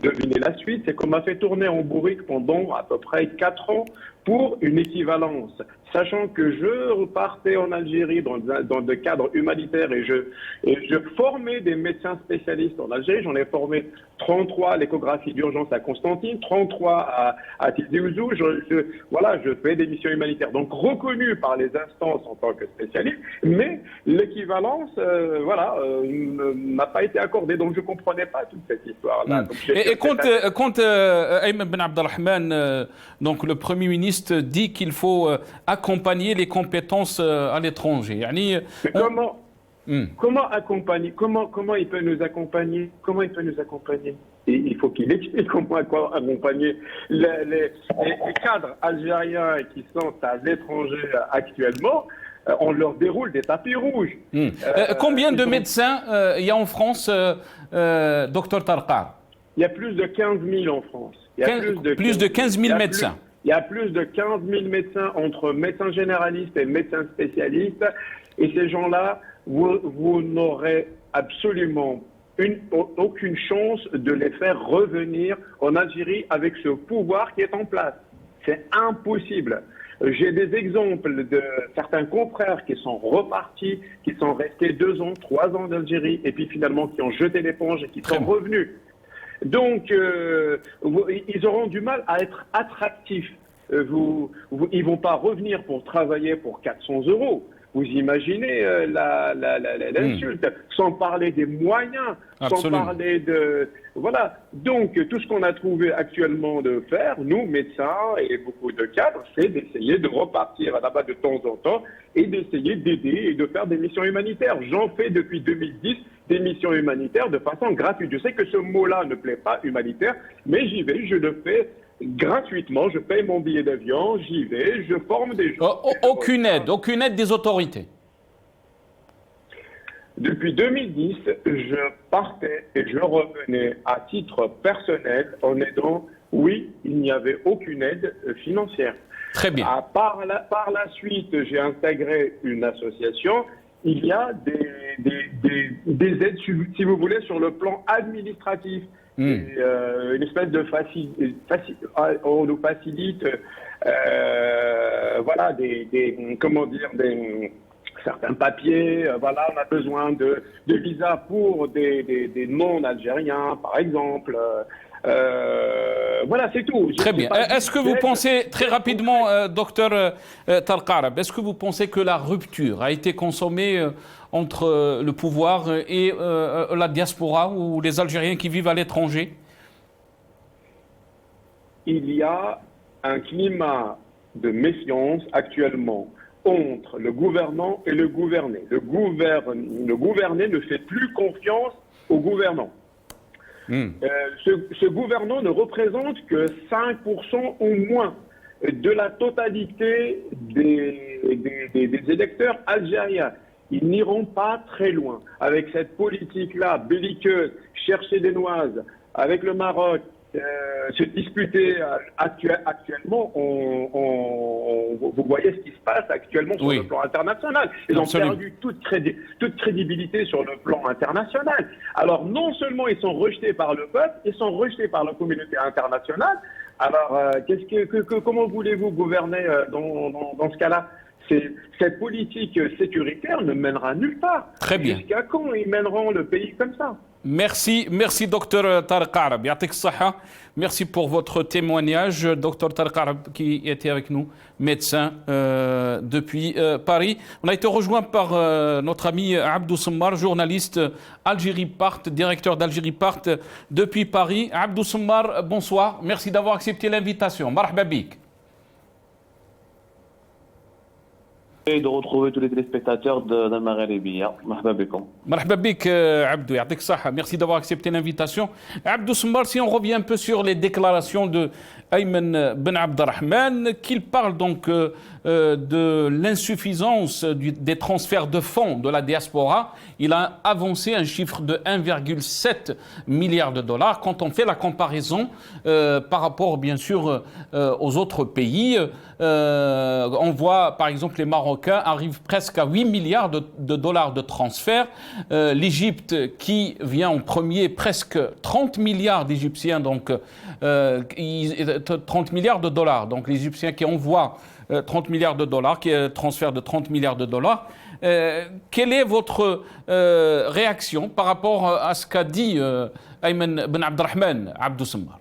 deviner la suite, c'est qu'on m'a fait tourner en bourrique pendant à peu près 4 ans pour une équivalence, sachant que je repartais en Algérie dans le cadre humanitaire et je formais des médecins spécialistes en Algérie. J'en ai formé 33 à l'échographie d'urgence à Constantine, 33 à Tizi Ouzou. Je fais des missions humanitaires, donc reconnues par les instances en tant que spécialiste, mais l'équivalence, m'a pas été accordée, donc je comprenais pas toute cette histoire-là. Et quand Ayman Ben Abdelrahman, donc le Premier ministre, dit qu'il faut accompagner les compétences à l'étranger. Comment accompagner? Comment il peut nous accompagner? Comment il peut nous accompagner? Il faut qu'il explique comment accompagner les cadres algériens qui sont à l'étranger actuellement. on leur déroule des tapis rouges. Combien de médecins il y a en France, docteur Tarqar? Il y a plus de 15 000 en France. Il y a plus de 15 000 médecins. Il y a plus de 15 000 médecins entre médecins généralistes et médecins spécialistes. Et ces gens-là, vous n'aurez absolument aucune chance de les faire revenir en Algérie avec ce pouvoir qui est en place. C'est impossible. J'ai des exemples de certains confrères qui sont repartis, qui sont restés 2 ans, 3 ans d'Algérie, et puis finalement qui ont jeté l'éponge et qui sont revenus. Donc, ils auront du mal à être attractifs. Ils ne vont pas revenir pour travailler pour 400 €. Vous imaginez l'insulte, sans parler des moyens, sans parler de... Voilà. Donc, tout ce qu'on a trouvé actuellement de faire, nous, médecins et beaucoup de cadres, c'est d'essayer de repartir là-bas de temps en temps et d'essayer d'aider et de faire des missions humanitaires. J'en fais depuis 2010 des missions humanitaires de façon gratuite. Je sais que ce mot-là ne plaît pas, humanitaire, mais j'y vais, je le fais gratuitement, je paye mon billet d'avion, j'y vais, je forme des gens. Aucune aide des autorités. Depuis 2010, je partais et je revenais à titre personnel en aidant. Oui, il n'y avait aucune aide financière. Très bien. Par la suite, j'ai intégré une association. Il y a des aides, si vous voulez, sur le plan administratif. Une espèce de on nous facilite voilà, certains papiers. Voilà, on a besoin de visas pour des non-algériens, par exemple. Voilà, c'est tout. Très bien. Est-ce que vous pensez, très rapidement, docteur Tarqarab, est-ce que vous pensez que la rupture a été consommée entre le pouvoir et la diaspora ou les Algériens qui vivent à l'étranger? Il y a un climat de méfiance actuellement entre le gouvernant et le gouverné. Le gouverné ne fait plus confiance au gouvernant. Ce gouvernant ne représente que 5% ou moins de la totalité des électeurs algériens. Ils n'iront pas très loin avec cette politique-là belliqueuse, chercher des noises avec le Maroc, se disputer actuellement. Vous voyez ce qui se passe actuellement sur le plan international. Ils ont perdu toute crédibilité sur le plan international. Alors non seulement ils sont rejetés par le peuple, ils sont rejetés par la communauté internationale. Alors comment voulez-vous gouverner dans ce cas-là? Cette politique sécuritaire ne mènera nulle part. Très bien. Jusqu'à quand ils mèneront le pays comme ça? Merci, docteur Tarqarab. Yatik Saha. Merci pour votre témoignage, docteur Tarqarab, qui était avec nous, médecin depuis Paris. On a été rejoint par notre ami Abdou Semmar, journaliste Algérie Part, directeur d'Algérie Part depuis Paris. Abdou Semmar, bonsoir. Merci d'avoir accepté l'invitation. Marhaba bik. Et de retrouver tous les téléspectateurs de Maghrébia. Marhaba bikum. Marhaba bik, Abdou, yatik saha. Merci d'avoir accepté l'invitation. Abdou Semmar, si on revient un peu sur les déclarations de Ayman Ben Abdelrahman, qu'il parle donc de l'insuffisance des transferts de fonds de la diaspora. Il a avancé un chiffre de 1,7 milliard de dollars. Quand on fait la comparaison par rapport, bien sûr, aux autres pays, on voit, par exemple, les Marocains arrivent presque à 8 milliards de dollars de transferts. L'Égypte qui vient en premier, presque 30 milliards d'Égyptiens, donc 30 milliards de dollars. Donc les Égyptiens qui envoient 30 milliards de dollars, qui est un transfert de 30 milliards de dollars. Quelle est votre réaction par rapport à ce qu'a dit Ayman Ben Abdelrahman, Abdou Semmar?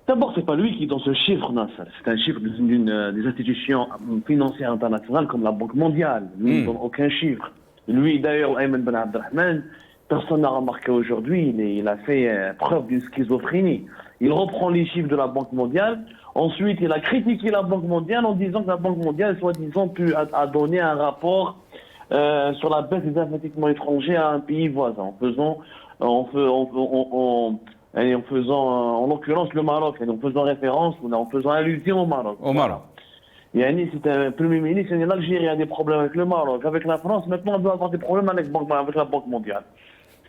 D'abord, c'est pas lui qui donne ce chiffre, Nasser. C'est un chiffre des institutions financières internationales comme la Banque mondiale. Lui, il ne donne aucun chiffre. Lui, d'ailleurs, Ayman Ben Abdelrahman, personne n'a remarqué aujourd'hui, il a fait preuve d'une schizophrénie. Il reprend les chiffres de la Banque mondiale. Ensuite, il a critiqué la Banque mondiale en disant que la Banque mondiale, soi-disant, a donné un rapport sur la baisse des investissements étrangers à un pays voisin, en l'occurrence le Maroc, en faisant référence, en faisant allusion au Maroc. Au Maroc. Yani, c'est un Premier ministre, l'Algérie a des problèmes avec le Maroc, avec la France, maintenant on doit avoir des problèmes avec la Banque mondiale.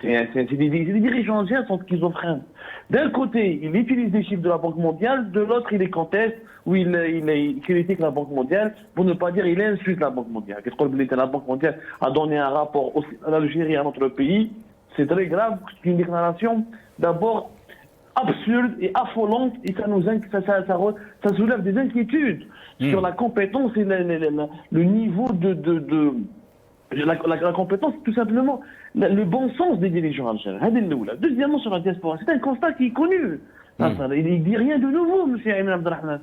C'est des dirigeants algériens sont schizophrènes. D'un côté, il utilise les chiffres de la Banque mondiale, de l'autre, il les conteste, ou il critique la Banque mondiale, pour ne pas dire il insulte la Banque mondiale. Qu'est-ce qu'on dit? La Banque mondiale a donné un rapport à l'Algérie et à notre pays. C'est très grave, c'est une déclaration d'abord absurde et affolante, et ça soulève des inquiétudes sur la compétence et le niveau la compétence, tout simplement, le bon sens des dirigeants algériens. Deuxièmement, sur la diaspora, c'est un constat qui est connu. Il ne dit rien de nouveau, M. Ayman Abdelrahman.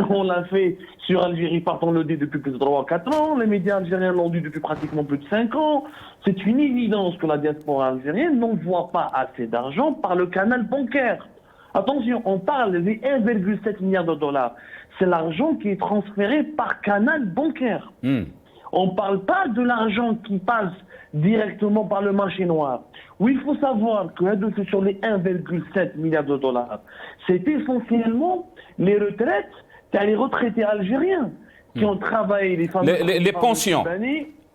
On l'a fait sur Algérie, partons le dit depuis plus de 3 ou 4 ans. Les médias algériens l'ont dit depuis pratiquement plus de 5 ans. C'est une évidence que la diaspora algérienne n'envoie pas assez d'argent par le canal bancaire. Attention, on parle des 1,7 milliard de dollars. C'est l'argent qui est transféré par canal bancaire. On ne parle pas de l'argent qui passe directement par le marché noir. Oui, il faut savoir que sur les 1,7 milliard de dollars, c'est essentiellement les retraites, les retraités algériens qui ont travaillé, les femmes, les pensions.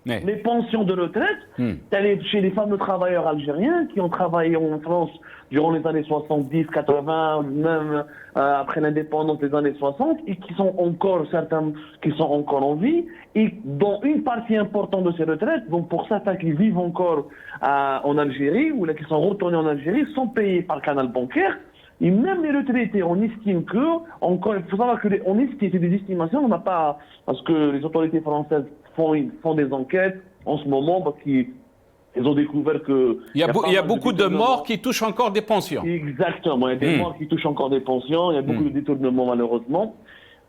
Les pensions de retraite, chez les fameux travailleurs algériens qui ont travaillé en France durant les années 70, 80, même après l'indépendance des années 60, et qui sont encore, certains qui sont encore en vie, et dont une partie importante de ces retraites, donc pour certains qui vivent encore en Algérie, ou là qui sont retournés en Algérie, sont payés par le canal bancaire. Et même les retraités, on estime que, encore, il faut savoir que on estime, c'est des estimations, on n'a pas, parce que les autorités françaises font des enquêtes en ce moment, parce qu'ils ont découvert que... Il y a beaucoup de morts qui touchent encore des pensions. Exactement, il y a des morts qui touchent encore des pensions, il y a beaucoup de détournements malheureusement.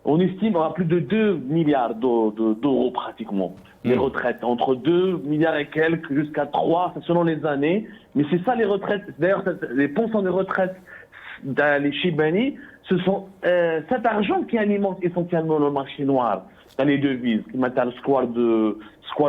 On estime à plus de 2 milliards d'euros pratiquement, les retraites. Entre 2 milliards et quelques jusqu'à 3, selon les années. Mais c'est ça les retraites, d'ailleurs les pensions de retraite les Chibani, ce sont cet argent qui alimente essentiellement le marché noir dans les devises, qui mettent le square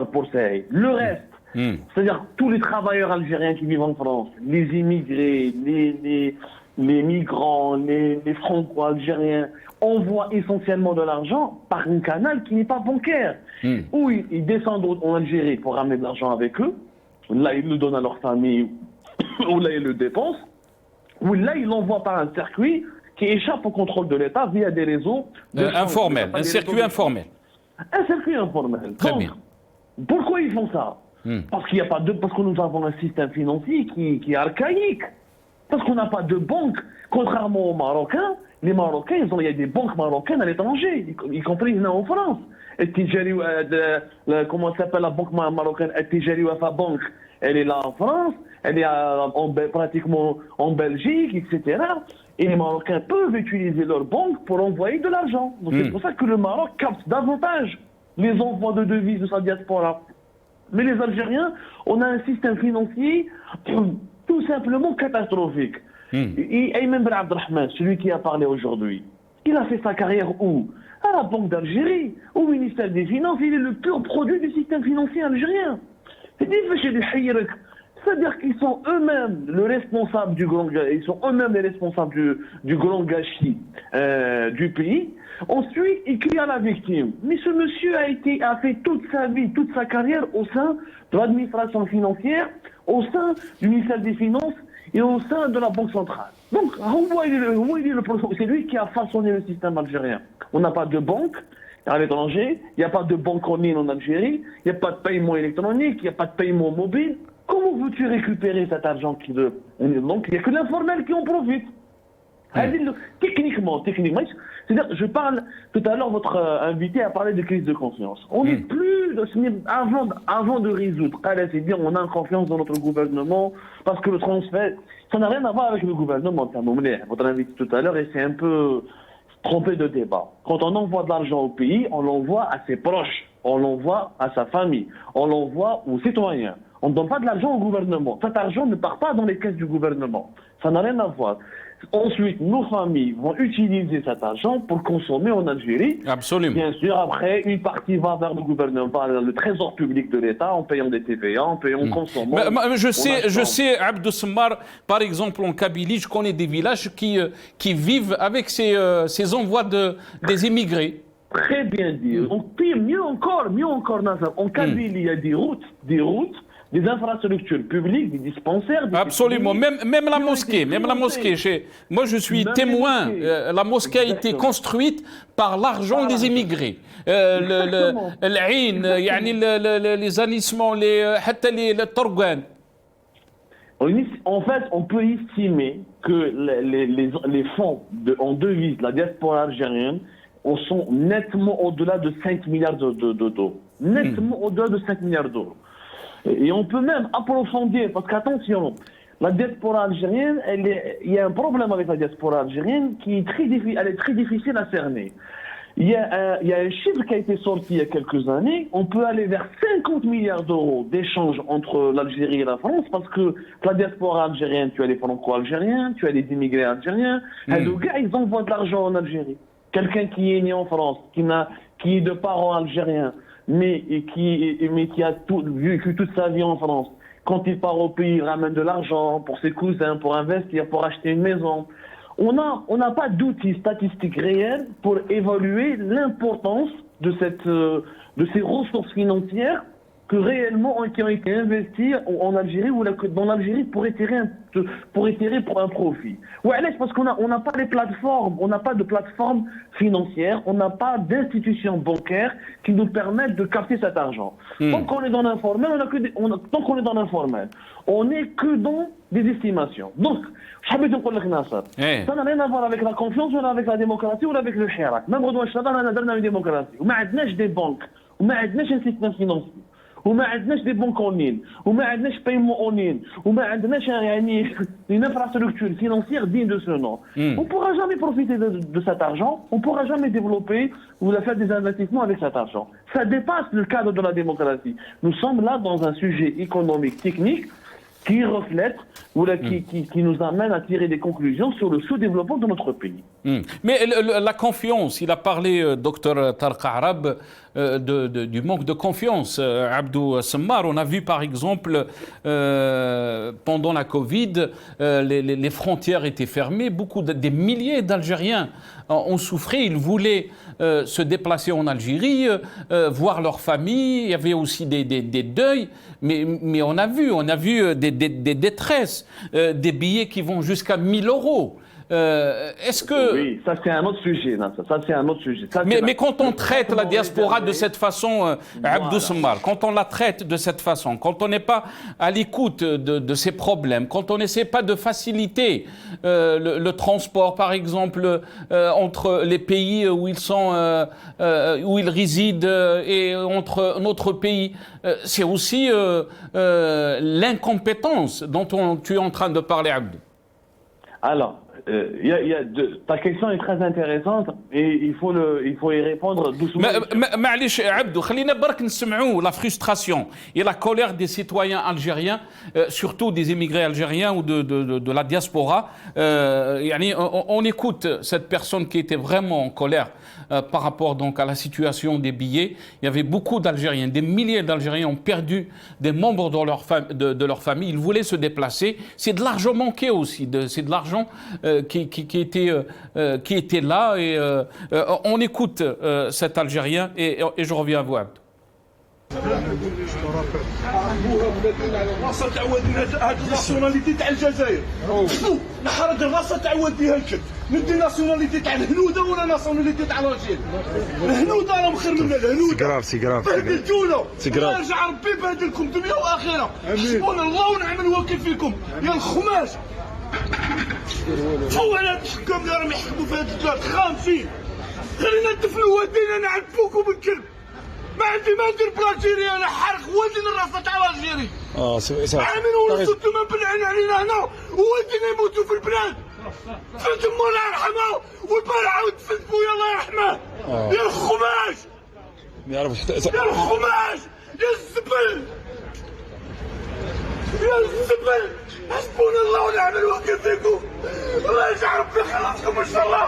pour ça. Le reste, c'est-à-dire tous les travailleurs algériens qui vivent en France, les immigrés, les migrants, les franco-algériens, envoient essentiellement de l'argent par un canal qui n'est pas bancaire. Où ils descendent en Algérie pour ramener de l'argent avec eux, là ils le donnent à leur famille, ou là ils le dépensent, où là, ils l'envoient par un circuit qui échappe au contrôle de l'État via des réseaux... informels, un circuit informel. Un circuit informel. Très Donc, bien. Pourquoi ils font ça? Parce que nous avons un système financier qui est archaïque. Parce qu'on n'a pas de banque. Contrairement aux Marocains, les Marocains, il y a des banques marocaines à l'étranger, y compris en France. Comment s'appelle la banque marocaine? Wafa Bank. Elle est là en France, elle est pratiquement en Belgique, etc. Et les Marocains peuvent utiliser leur banque pour envoyer de l'argent. Donc c'est pour ça que le Maroc capte davantage les envois de devises de sa diaspora. Mais les Algériens, on a un système financier tout simplement catastrophique. Et Ayman Ben Abdelrahman, celui qui a parlé aujourd'hui, il a fait sa carrière où? À la Banque d'Algérie, au ministère des Finances. Il est le pur produit du système financier algérien. C'est-à-dire qu'ils sont eux-mêmes le responsable du grand gâchis, ils sont eux-mêmes les responsables du grand gâchis du pays. Ensuite, ils crient à la victime. Mais ce monsieur a fait toute sa vie, toute sa carrière au sein de l'administration financière, au sein du ministère des Finances et au sein de la Banque centrale. Donc, c'est lui qui a façonné le système algérien. On n'a pas de banque à l'étranger, il n'y a pas de banque en ligne en Algérie, il n'y a pas de paiement électronique, il n'y a pas de paiement mobile. Comment veux-tu récupérer cet argent Donc, il n'y a que l'informel qui en profite. Techniquement, c'est-à-dire, je parle, tout à l'heure, votre invité a parlé de crise de confiance. On n'est plus, avant de résoudre, allez, c'est bien, on a confiance dans notre gouvernement, parce que le transfert, ça n'a rien à voir avec le gouvernement. Votre invité tout à l'heure, et c'est un peu trompé de débat. Quand on envoie de l'argent au pays, on l'envoie à ses proches, on l'envoie à sa famille, on l'envoie aux citoyens. On ne donne pas de l'argent au gouvernement. Cet argent ne part pas dans les caisses du gouvernement. Ça n'a rien à voir. Ensuite, nos familles vont utiliser cet argent pour consommer en Algérie. Absolument. Bien sûr, après, une partie va vers le gouvernement, vers le trésor public de l'État, en payant des TVA, en payant, en consommant. Je sais, Abdou Semmar, par exemple, en Kabylie, je connais des villages qui vivent avec ces envois des immigrés. Très bien dit. Mieux encore, Nasser. En Kabylie, il y a des routes, des infrastructures publiques, des dispensaires. Absolument, même la mosquée. Moi, je suis témoin. La mosquée a été construite par l'argent des immigrés. Les anissements, les torgans. En fait, on peut estimer que les fonds en devises de la diaspora algérienne sont nettement au-delà de 5 milliards d'euros. Nettement au-delà de 5 milliards d'euros. Et on peut même approfondir, parce qu'attention, la diaspora algérienne, il y a un problème avec la diaspora algérienne qui est très difficile à cerner. Il y a un chiffre qui a été sorti il y a quelques années. On peut aller vers 50 milliards d'euros d'échanges entre l'Algérie et la France, parce que la diaspora algérienne, tu as les franco-algériens, tu as les immigrés algériens. Les gars, ils envoient de l'argent en Algérie. Quelqu'un qui est né en France, qui est de parents algériens, mais qui a vécu toute sa vie en France. Quand il part au pays, il ramène de l'argent pour ses cousins, pour investir, pour acheter une maison. On n'a pas d'outils statistiques réels pour évaluer l'importance de ces ressources financières qui ont été investies en Algérie ou dans l'Algérie pour étirer pour un profit. Ouais, parce qu'on n'a pas les plateformes, on n'a pas de plateforme financière, on n'a pas d'institutions bancaires qui nous permettent de capter cet argent. Tant qu'on est dans l'informel, on n'est que dans des estimations. Donc, ça n'a rien à voir avec la confiance, ou avec la démocratie, ou avec le hirak. Même on a une démocratie. On n'a pas des banques, on n'a pas un système financier. وما عندناش des banques en ligne, وما عندناش paiement en ligne, وما عندناش une infrastructure financière digne de ce nom. On ne pourra jamais profiter de cet argent, on ne pourra jamais développer ou faire des investissements avec cet argent. Ça dépasse le cadre de la démocratie. Nous sommes là dans un sujet économique, technique, qui reflète ou qui nous amène à tirer des conclusions sur le sous-développement de notre pays. Mais la confiance, il a parlé, docteur Tarek Arab, du manque de confiance. Abdou Semmar, on a vu par exemple, pendant la Covid, les frontières étaient fermées, des milliers d'Algériens ont souffert, ils voulaient se déplacer en Algérie, voir leur famille, il y avait aussi des deuils, mais on a vu des détresses, des billets qui vont jusqu'à 1 000 €. Est-ce que... Oui, ça c'est un autre sujet. Ça c'est un autre sujet. Mais quand on traite la diaspora de cette façon, Abdou Semmar, quand on la traite de cette façon, quand on n'est pas à l'écoute de ces problèmes, quand on n'essaie pas de faciliter le transport, par exemple, entre les pays où ils résident et entre notre pays, c'est aussi l'incompétence dont tu es en train de parler, Abdou. Alors, ta question est très intéressante et il faut y répondre doucement. معليش عبدو خلينا برك نسمعوا la frustration et la colère des citoyens algériens, surtout des immigrés algériens ou de la diaspora. On écoute cette personne qui était vraiment en colère par rapport donc à la situation des billets. Il y avait beaucoup d'Algériens, des milliers d'Algériens ont perdu des membres de leur famille. Ils voulaient se déplacer. C'est de l'argent manqué aussi. C'est de l'argent qui était là. Et on écoute cet Algérien et je reviens à vous. راسها تعودنا هاد الناسيوناليتي تاع الجزائر نحرق راسها تعودني هالكل ندي ناسيوناليتي تاع الهنوده ولا ناسيوناليتي تاع الجزائر الهنوده راهم خير من الهنوده بهدلتونا يرجع ربي بهدلكم دنيا واخره حسبونا الله ونعم الوكيل فيكم يا الخماس فو على الحكام اللي راهم يحكموا في هاد البلاد خامسين خلينا ندفنوا والدينا نعذبوكم بالكلب ما عندي ما ندير بالجيري انا حرق والدينا الراسه تاع الجيري عامين ونص انتوما بلعين علينا هنا ووالدينا يموتوا في البلاد فهمت الله يرحمه والبارح عاود دفنت بويا الله يرحمه يا الخماش يا الخماش يا الزبل يا الزبل حسبونا الله ونعم الوكيل فيكم الله يجعل ربي يخلصكم ان شاء الله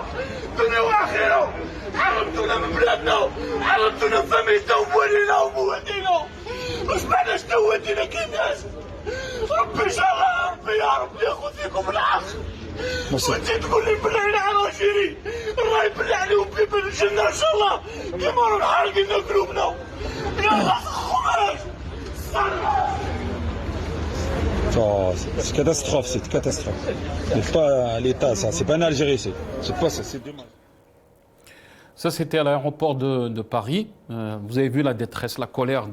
دنيا واخره حرمتونا من بلادنا حرمتونا من فاميلنا وموالينا وموالينا واش معناش توالينا كيفاش ربي ان شاء الله ربي يا ربي ياخذ فيكم العقل وانت تقول لي بالعين على الجيري الراي بالله عليهم كيف الجنه ان شاء الله كيما راهم حارقين قلوبنا يا خماش C'est catastrophe, c'est une catastrophe. C'est pas l'État, ça, c'est pas en Algérie, c'est pas ça, c'est dommage. Ça, c'était à l'aéroport de Paris. Vous avez vu la détresse, la colère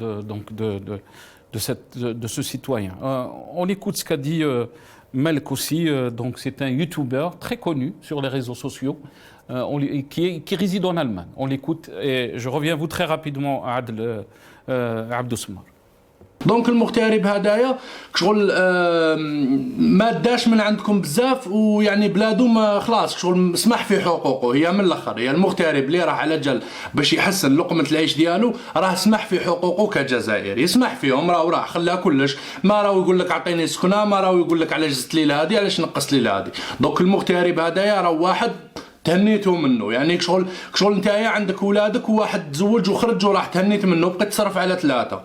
de ce citoyen. On écoute ce qu'a dit Melk aussi. Donc, c'est un YouTuber très connu sur les réseaux sociaux qui réside en Allemagne. On l'écoute et je reviens à vous très rapidement à Abdou Smar. دونك المغترب هدايا شغل ما داش من عندكم بزاف ويعني بلادو ما خلاص شغل سمح في حقوقه هي من الاخر يعني المغترب اللي راح على جل باش يحسن لقمه العيش ديالو راه سمح في حقوقه كجزائري يسمح فيهم راح خلاها كلش ما راهو يقول لك اعطيني سكنه ما راهو يقول لك علاش زدت لي هذه علاش نقصت لي هذه دونك المغترب هدايا راه واحد تهنيته منه يعني شغل نتايا عندك ولادك وواحد تزوج وخرج وراح تهنيت منه بقيت تصرف على 3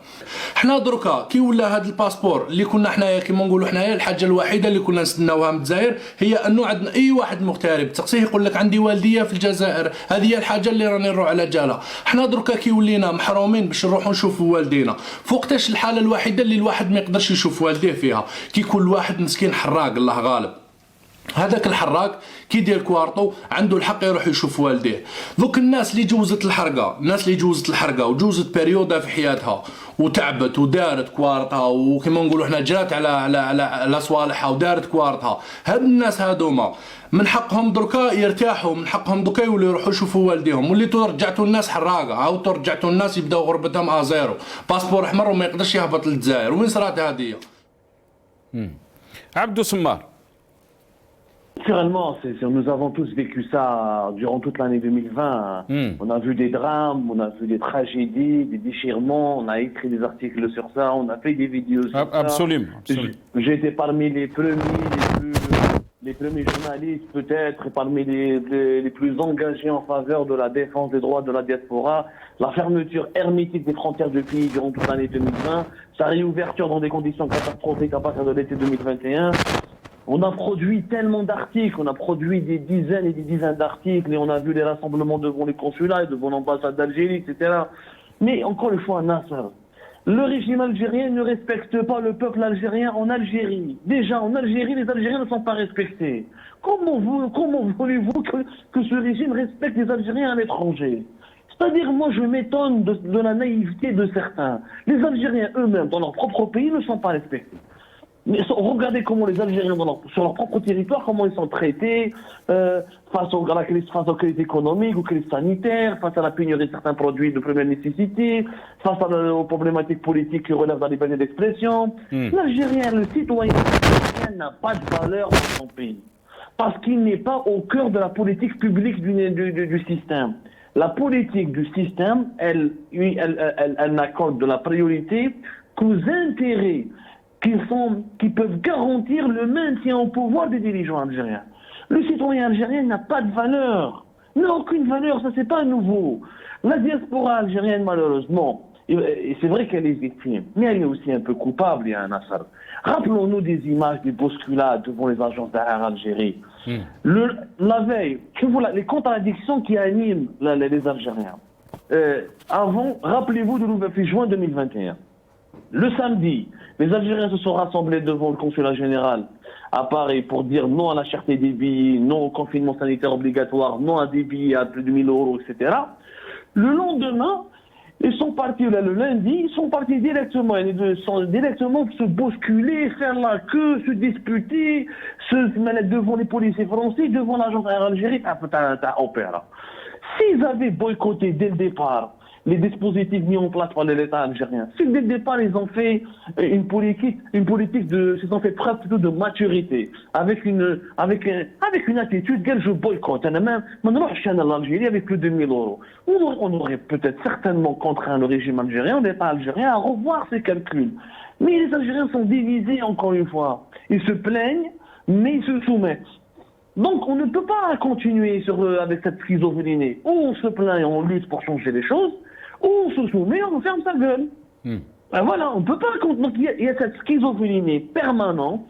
حنا دركا كي ولا هذا الباسبور اللي كنا حنايا كيما نقولوا حنايا الحاجه الوحيده اللي كنا نستناوها من الجزائر هي انه عندنا اي واحد مغترب تقصيه يقول لك عندي والديه في الجزائر هذه هي الحاجه اللي راني نروح على جالها حنا دركا كي ولينا محرومين باش نروحوا نشوفوا والدينا فوقتاش الحاله الوحيده اللي الواحد ما يقدرش يشوف والديه فيها كي كل واحد مسكين حراق الله غالب هذاك الحراق كي يدير كوارطو عنده الحق يروح يشوف والديه ذوك الناس اللي جوزت الحرقه وجوزت بيريودا في حياتها وتعبت ودارت كوارطها وكما نقولوا احنا جرات على صوالحها ودارت كوارطها هاد الناس هادوما من حقهم دركا يرتاحوا من حقهم دركا يولوا يروحوا يشوفوا والديهم واللي رجعتوا الناس حراقه عاودتوا رجعتوا الناس يبداو غربتهم ازيرو باسبور احمر وما يقدرش يهبط للجزائر وين صرات هذه عبدو سمار. Naturellement, nous avons tous vécu ça durant toute l'année 2020. On a vu des drames, on a vu des tragédies, des déchirements, on a écrit des articles sur ça, on a fait des vidéos sur ça. Absolument. J'ai été parmi les premiers journalistes peut-être, parmi les plus engagés en faveur de la défense des droits de la diaspora. La fermeture hermétique des frontières du pays durant toute l'année 2020, sa réouverture dans des conditions catastrophiques à partir de l'été 2021. On a produit tellement d'articles, on a produit des dizaines et des dizaines d'articles et on a vu les rassemblements devant les consulats et devant l'ambassade d'Algérie, etc. Mais encore une fois, Nasser, le régime algérien ne respecte pas le peuple algérien en Algérie. Déjà, en Algérie, les Algériens ne sont pas respectés. Comment voulez-vous que ce régime respecte les Algériens à l'étranger ? C'est-à-dire, moi, je m'étonne de la naïveté de certains. Les Algériens eux-mêmes, dans leur propre pays, ne sont pas respectés. Mais regardez comment les Algériens sur leur propre territoire, comment ils sont traités face à la crise, face aux crises économiques, aux crises sanitaires, face à la pénurie de certains produits de première nécessité, face aux problématiques politiques qui relèvent de la liberté d'expression. L'Algérien, le citoyen algérien n'a pas de valeur dans son pays. Parce qu'il n'est pas au cœur de la politique publique du système. La politique du système, elle n'accorde de la priorité qu'aux intérêts qui peuvent garantir le maintien au pouvoir des dirigeants algériens. Le citoyen algérien n'a pas de valeur, n'a aucune valeur, ça c'est pas nouveau. La diaspora algérienne, malheureusement, et c'est vrai qu'elle est victime, mais elle est aussi un peu coupable, il y a un Assad. Rappelons-nous des images des bousculades devant les agences d'arrêt Algérie. La veille, tu vois les contradictions qui animent les Algériens. Avant, rappelez-vous de l'ouverture juin 2021. Le samedi, les Algériens se sont rassemblés devant le consulat général à Paris pour dire non à la cherté des billets, non au confinement sanitaire obligatoire, non à des billets à plus de 1000 €, etc. Le lendemain, ils sont partis, le lundi, ils sont partis directement se bousculer, faire la queue, se disputer, se mettre devant les policiers français, devant l'agence Air Algérie, opéra. S'ils avaient boycotté dès le départ les dispositifs mis en place par l'État algérien, si dès le départ ils ont fait une politique ils ont fait preuve plutôt de maturité, avec une attitude que je boycotte, même l'Algérie avec plus de 1000 €. On aurait peut-être certainement contraint le régime algérien, l'État algérien à revoir ses calculs. Mais les Algériens sont divisés encore une fois. Ils se plaignent, mais ils se soumettent. Donc on ne peut pas continuer avec cette schizophrénie. Ou on se plaint et on lutte pour changer les choses, ou on se soumet et on ferme sa gueule. Voilà, on ne peut pas. Donc il y a cette schizophrénie permanente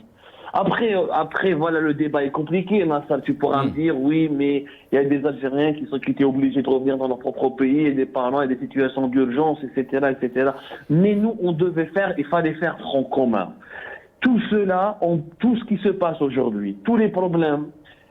Après, voilà, le débat est compliqué, Nassar. Tu pourras me dire, oui, mais il y a des Algériens qui étaient obligés de revenir dans leur propre pays, et des parents, et des situations d'urgence, etc., etc. Mais nous, il fallait faire front commun. Tout cela, tout ce qui se passe aujourd'hui, tous les problèmes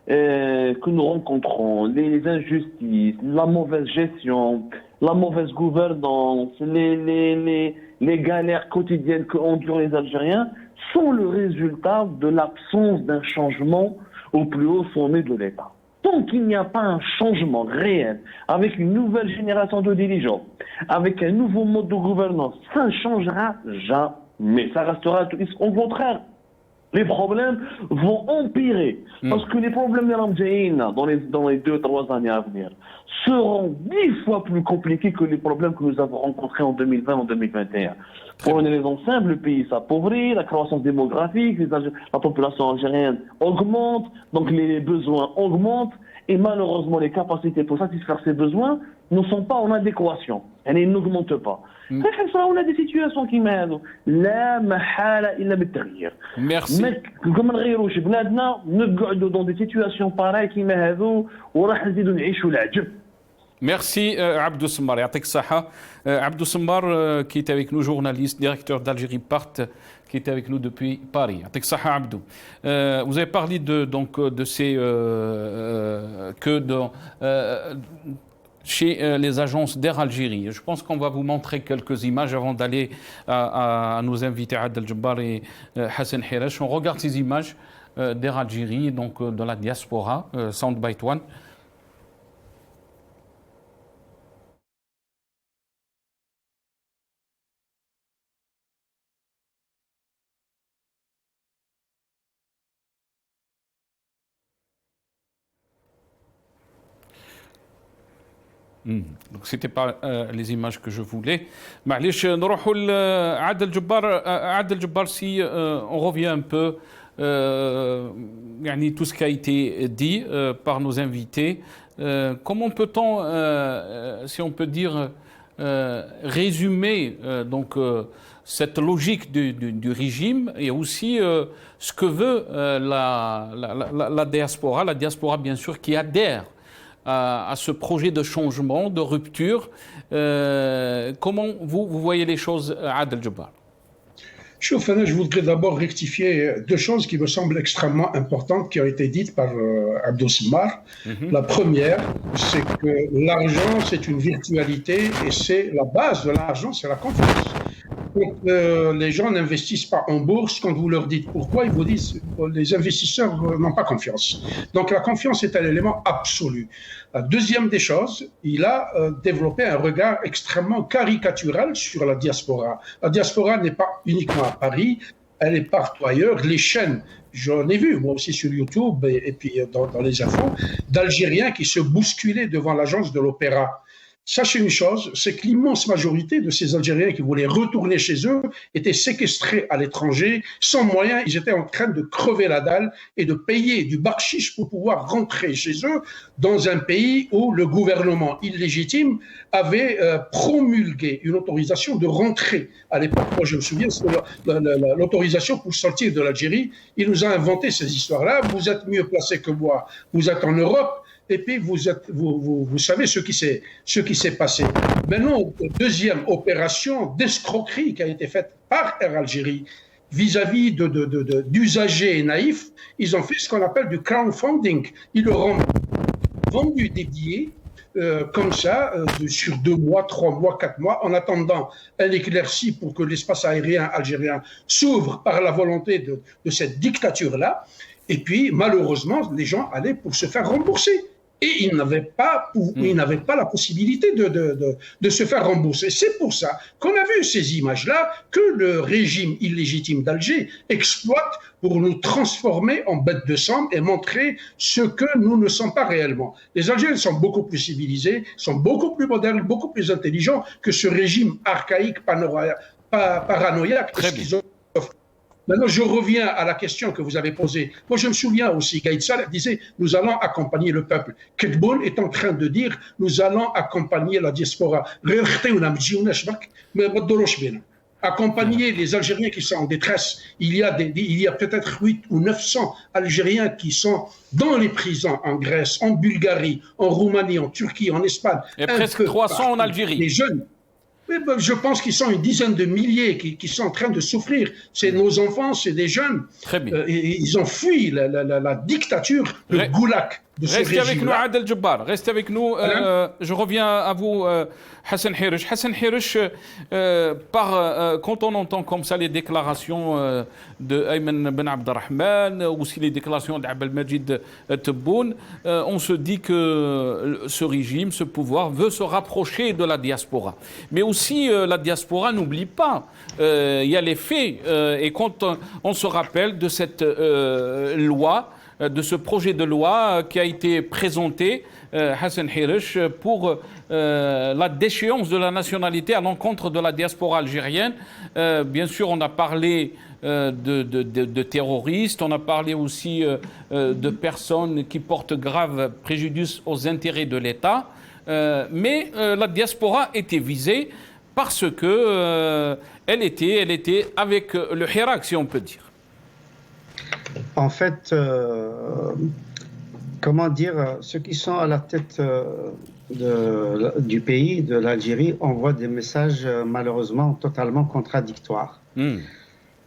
que nous rencontrons, les injustices, la mauvaise gestion, la mauvaise gouvernance, les galères quotidiennes qu'endurent les Algériens, sont le résultat de l'absence d'un changement au plus haut sommet de l'État. Tant qu'il n'y a pas un changement réel, avec une nouvelle génération de dirigeants, avec un nouveau mode de gouvernance, ça ne changera jamais. Ça restera au contraire. Les problèmes vont empirer. Parce que les problèmes de l'Amdjaïna dans les 2-3 années à venir seront 10 fois plus compliqués que les problèmes que nous avons rencontrés en 2020, en 2021. Pour une raison simple, le pays s'appauvrit, la croissance démographique, la population algérienne augmente, donc les besoins augmentent, et malheureusement les capacités pour satisfaire ces besoins ne sont pas en adéquation. Ils n'augmentent pas. On a des situations qui mènent la mahala illa بالتغيير. Merci. كما نغيروش بلادنا نقعدوا dans des situations pareilles كيما هذو وراح نزيدوا نعيشوا العجب. Merci Abdou Semmar, yatik saha. Abdou Semmar qui est avec nous, journaliste, directeur d'Algérie Part, qui est avec nous depuis Paris. Yatik saha Abdou. Vous avez parlé de ces chez les agences d'Air Algérie. Je pense qu'on va vous montrer quelques images avant d'aller à nos invités Adel Jabbar et Hassan Hirash. On regarde ces images d'Air Algérie, donc de la diaspora, Soundbite One. Donc c'était pas les images que je voulais. معليش نروحوا لعادل جبار. عادل جبار, si on revient un peu يعني tout ce qui a été dit par nos invités, comment peut-on, si on peut dire, résumer donc cette logique du régime et aussi ce que veut la diaspora bien sûr qui adhère à ce projet de changement, de rupture. Comment vous voyez les choses, Adel Jabbar? Je voudrais d'abord rectifier deux choses qui me semblent extrêmement importantes qui ont été dites par Abdou Semmar. La première, c'est que l'argent, c'est une virtualité et c'est la base de l'argent, c'est la confiance. Donc, les gens n'investissent pas en bourse. Quand vous leur dites pourquoi, ils vous disent les investisseurs n'ont pas confiance. Donc la confiance est un élément absolu. La deuxième des choses, il a développé un regard extrêmement caricatural sur la diaspora. La diaspora n'est pas uniquement à Paris, elle est partout ailleurs. Les chaînes, j'en ai vu moi aussi sur YouTube et puis dans les infos, d'Algériens qui se bousculaient devant l'agence de l'Opéra. Sachez une chose, c'est que l'immense majorité de ces Algériens qui voulaient retourner chez eux étaient séquestrés à l'étranger, sans moyens, ils étaient en train de crever la dalle et de payer du bakshish pour pouvoir rentrer chez eux dans un pays où le gouvernement illégitime avait promulgué une autorisation de rentrer. À l'époque, moi je me souviens, c'était l'autorisation pour sortir de l'Algérie. Il nous a inventé ces histoires-là. Vous êtes mieux placé que moi, vous êtes en Europe. Et puis vous savez ce qui s'est passé. Maintenant, deuxième opération d'escroquerie qui a été faite par Air Algérie vis-à-vis d'usagers naïfs, ils ont fait ce qu'on appelle du crowdfunding. Ils leur ont vendu des billets comme ça, sur 2 mois, 3 mois, 4 mois, en attendant un éclairci pour que l'espace aérien algérien s'ouvre par la volonté de cette dictature-là. Et puis, malheureusement, les gens allaient pour se faire rembourser. Et ils n'avaient pas la possibilité de se faire rembourser. C'est pour ça qu'on a vu ces images-là que le régime illégitime d'Alger exploite pour nous transformer en bêtes de somme et montrer ce que nous ne sommes pas réellement. Les Algériens sont beaucoup plus civilisés, sont beaucoup plus modernes, beaucoup plus intelligents que ce régime archaïque, paranoïaque. Maintenant, je reviens à la question que vous avez posée. Moi, je me souviens aussi, Gaïd Salah disait « Nous allons accompagner le peuple ». Kedboun est en train de dire « Nous allons accompagner la diaspora ». accompagner les Algériens qui sont en détresse. Il y a peut-être 8 ou 900 Algériens qui sont dans les prisons en Grèce, en Bulgarie, en Roumanie, en Turquie, en Espagne. Et presque 300 en Algérie. Les jeunes. Je pense qu'ils sont une dizaine de milliers qui sont en train de souffrir. C'est nos enfants, c'est des jeunes. Très bien. Ils ont fui la dictature, le goulag de ce régime. Restez avec nous, Adel Jabbar. Restez avec nous. Je reviens à vous, Hassan Hirouche. Hassan Hirouche, quand on entend comme ça les déclarations de Ayman Ben Abdelrahman, aussi les déclarations d'Abdelmajid Tebboune, on se dit que ce régime, ce pouvoir, veut se rapprocher de la diaspora. Mais aussi, la diaspora n'oublie pas. Il y a les faits. Et quand on se rappelle de cette loi, de ce projet de loi qui a été présenté, Hassan Hirouche, pour la déchéance de la nationalité à l'encontre de la diaspora algérienne. Bien sûr, on a parlé de terroristes, on a parlé aussi de personnes qui portent grave préjudice aux intérêts de l'État, mais la diaspora était visée parce que elle était avec le Hirak, si on peut dire. En fait, comment dire, ceux qui sont à la tête du pays, de l'Algérie, envoient des messages malheureusement totalement contradictoires.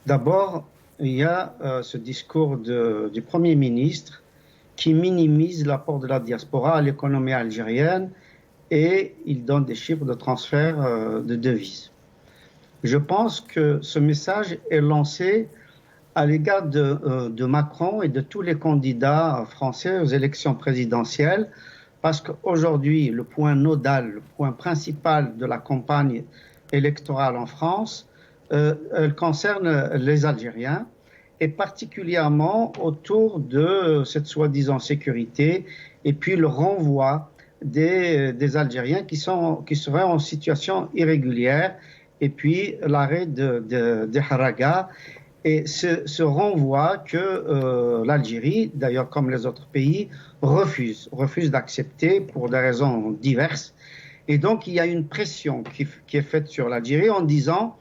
D'abord, il y a ce discours du Premier ministre qui minimise l'apport de la diaspora à l'économie algérienne et il donne des chiffres de transfert de devises. Je pense que ce message est lancé à l'égard de Macron et de tous les candidats français aux élections présidentielles, parce qu'aujourd'hui, le point nodal, le point principal de la campagne électorale en France, elle concerne les Algériens, et particulièrement autour de cette soi-disant sécurité, et puis le renvoi des Algériens qui seraient en situation irrégulière, et puis l'arrêt de Haraga. Et ce renvoi que l'Algérie, d'ailleurs comme les autres pays, refuse d'accepter pour des raisons diverses. Et donc il y a une pression qui est faite sur l'Algérie en disant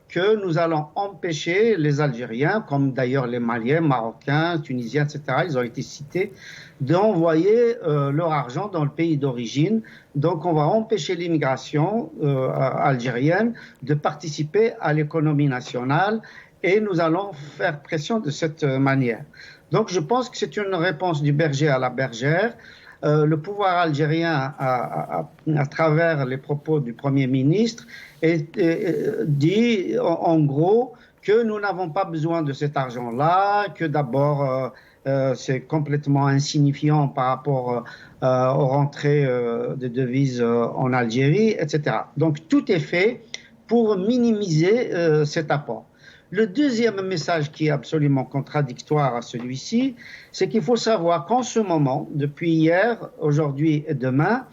que nous allons empêcher les Algériens, comme d'ailleurs les Maliens, Marocains, Tunisiens, etc., ils ont été cités, d'envoyer leur argent dans le pays d'origine. Donc on va empêcher l'immigration algérienne de participer à l'économie nationale. Et nous allons faire pression de cette manière. Donc je pense que c'est une réponse du berger à la bergère. Le pouvoir algérien, à travers les propos du Premier ministre, dit en gros que nous n'avons pas besoin de cet argent-là, que d'abord c'est complètement insignifiant par rapport aux rentrées de devises en Algérie, etc. Donc tout est fait pour minimiser cet apport. Le deuxième message qui est absolument contradictoire à celui-ci, c'est qu'il faut savoir qu'en ce moment, depuis hier, aujourd'hui et demain,